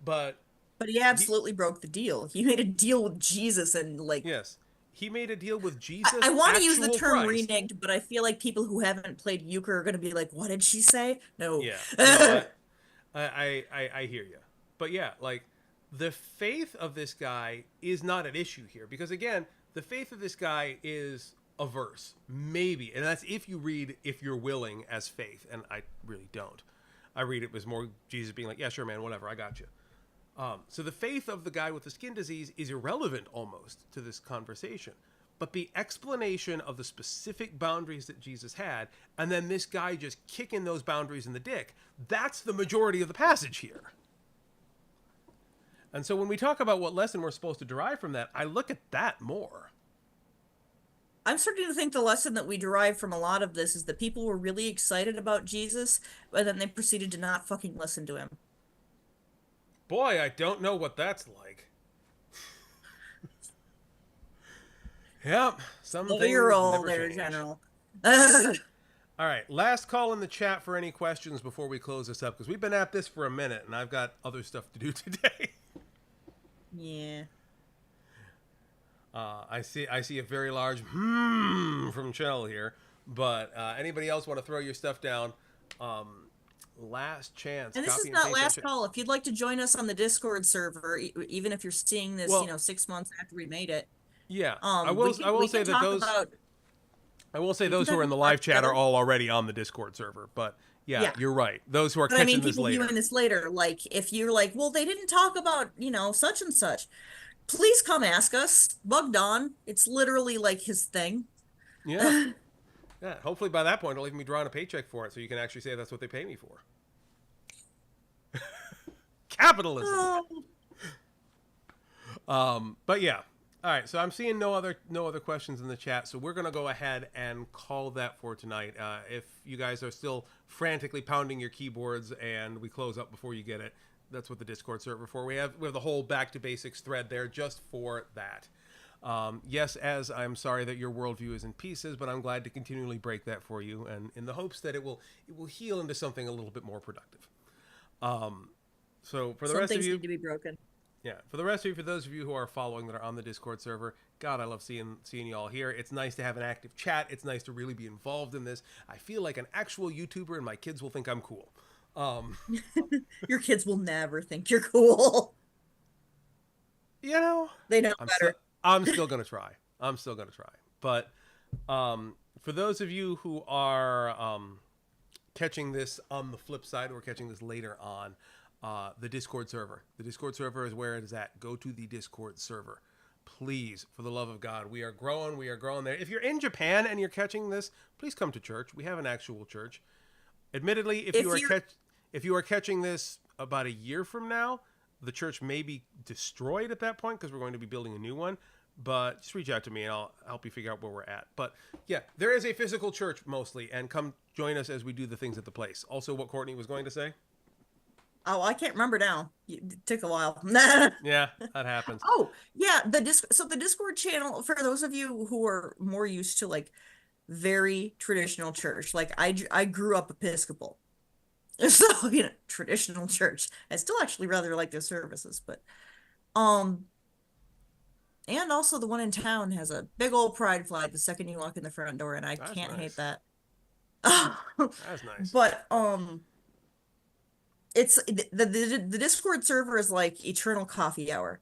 [SPEAKER 1] But
[SPEAKER 2] he absolutely broke the deal. He made a deal with Jesus, and like,
[SPEAKER 1] yes, he made a deal with Jesus.
[SPEAKER 2] I want to use the term
[SPEAKER 1] Christ.
[SPEAKER 2] reneged, but I feel like people who haven't played euchre are going to be like, "What did she say?" No.
[SPEAKER 1] Yeah, no, I hear you. But yeah, like, the faith of this guy is not at issue here, because again, the faith of this guy is a verse, maybe, and that's if you read "if you're willing" as faith, and I really don't. I read it as more Jesus being like, "Yeah, sure, man, whatever, I got you." So the faith of the guy with the skin disease is irrelevant almost to this conversation. But the explanation of the specific boundaries that Jesus had, and then this guy just kicking those boundaries in the dick, that's the majority of the passage here. And so when we talk about what lesson we're supposed to derive from that, I look at that more.
[SPEAKER 2] I'm starting to think the lesson that we derive from a lot of this is that people were really excited about Jesus, but then they proceeded to not fucking listen to him.
[SPEAKER 1] Boy, I don't know what that's like. Yep, some things
[SPEAKER 2] You're all
[SPEAKER 1] never
[SPEAKER 2] there,
[SPEAKER 1] change.
[SPEAKER 2] General.
[SPEAKER 1] All right, last call in the chat for any questions before we close this up, because we've been at this for a minute, and I've got other stuff to do today.
[SPEAKER 2] Yeah.
[SPEAKER 1] I see a very large from Chell here, but anybody else want to throw your stuff down? Last chance.
[SPEAKER 2] And this is not last call. If you'd like to join us on the Discord server, even if you're seeing this, 6 months after we made it.
[SPEAKER 1] Yeah, I will say that those. I will say those who are in the live chat are all already on the Discord server, but yeah, you're right. Those who are catching this later.
[SPEAKER 2] Viewing this later, like if you're like, well, they didn't talk about such and such, please come ask us. Bugged on. It's literally like his thing.
[SPEAKER 1] Yeah. Yeah, hopefully by that point, it'll even be drawing a paycheck for it, so you can actually say that's what they pay me for. Capitalism. But yeah. All right, so I'm seeing no other questions in the chat, so we're going to go ahead and call that for tonight. If you guys are still frantically pounding your keyboards and we close up before you get it, that's what the Discord server for. We have the whole back to basics thread there just for that. Yes, as I'm sorry that your worldview is in pieces, but I'm glad to continually break that for you, and in the hopes that it will heal into something a little bit more productive. So for the rest of you,
[SPEAKER 2] need to be broken.
[SPEAKER 1] Yeah, for the rest of you, for those of you who are following that are on the Discord server, God, I love seeing you all here. It's nice to have an active chat. It's nice to really be involved in this. I feel like an actual YouTuber, and my kids will think I'm cool.
[SPEAKER 2] Your kids will never think you're cool.
[SPEAKER 1] They know better. I'm still gonna try. But for those of you who are catching this on the flip side or catching this later on, the Discord server. The Discord server is where it is at. Go to the Discord server. Please, for the love of God. We are growing there. If you're in Japan and you're catching this, please come to church. We have an actual church. Admittedly, if you are catching this about a year from now, the church may be destroyed at that point because we're going to be building a new one. But just reach out to me and I'll help you figure out where we're at. But yeah, there is a physical church mostly, and come join us as we do the things at the place. Also, what Courtney was going to say.
[SPEAKER 2] Oh, I can't remember now. It took a while.
[SPEAKER 1] Yeah, that happens.
[SPEAKER 2] Oh, yeah. The Discord channel, for those of you who are more used to like very traditional church, like I grew up Episcopal. So, traditional church. I still actually rather like their services, but and also the one in town has a big old pride flag the second you walk in the front door, and I can't hate that.
[SPEAKER 1] That's nice.
[SPEAKER 2] But it's the Discord server is like eternal coffee hour.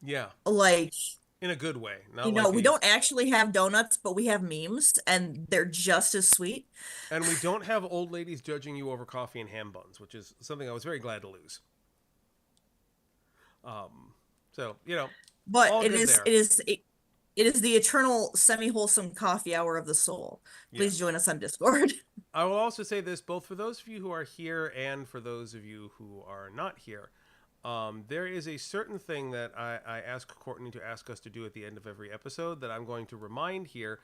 [SPEAKER 1] Yeah.
[SPEAKER 2] Like
[SPEAKER 1] in a good way.
[SPEAKER 2] We don't actually have donuts, but we have memes, and they're just as sweet.
[SPEAKER 1] And we don't have old ladies judging you over coffee and ham buns, which is something I was very glad to lose. So,
[SPEAKER 2] but it is the eternal semi-wholesome coffee hour of the soul. Please join us on Discord.
[SPEAKER 1] I will also say this, both for those of you who are here and for those of you who are not here. There is a certain thing that I ask Courtney to ask us to do at the end of every episode that I'm going to remind here.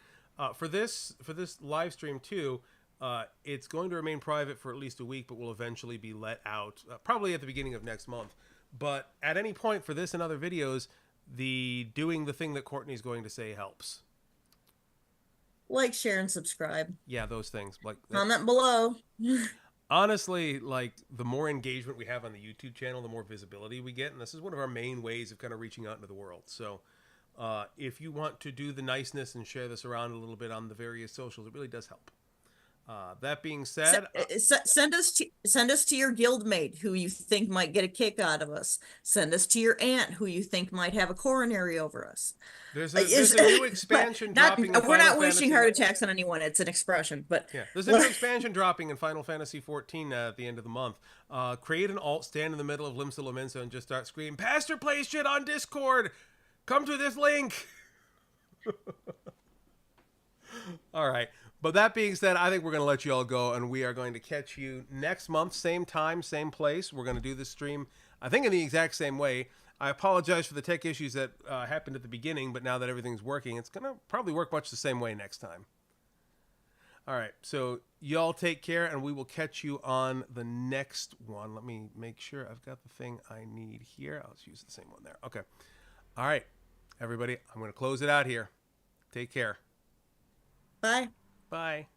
[SPEAKER 1] For this live stream too, it's going to remain private for at least a week, but will eventually be let out probably at the beginning of next month. But at any point for this and other videos, doing the thing that Courtney's going to say helps.
[SPEAKER 2] Like, share, and subscribe.
[SPEAKER 1] Yeah, those things. Like
[SPEAKER 2] comment below.
[SPEAKER 1] Honestly, like, the more engagement we have on the YouTube channel, the more visibility we get, and this is one of our main ways of kind of reaching out into the world. So if you want to do the niceness and share this around a little bit on the various socials, it really does help. That being said,
[SPEAKER 2] send us to your guildmate who you think might get a kick out of us. Send us to your aunt who you think might have a coronary over us.
[SPEAKER 1] There's a new expansion dropping.
[SPEAKER 2] We're not wishing heart attacks on anyone. It's an expression, but
[SPEAKER 1] yeah, there's a new expansion dropping in Final Fantasy 14 at the end of the month. Create an alt, stand in the middle of Limsa Lominsa, and just start screaming, "Pastor plays shit on Discord. Come to this link." All right. But that being said, I think we're going to let you all go, and we are going to catch you next month, same time, same place. We're going to do this stream, I think, in the exact same way. I apologize for the tech issues that happened at the beginning, but now that everything's working, it's going to probably work much the same way next time. All right, so y'all take care, and we will catch you on the next one. Let me make sure I've got the thing I need here. I'll just use the same one there. Okay. All right, everybody, I'm going to close it out here. Take care.
[SPEAKER 2] Bye.
[SPEAKER 1] Bye.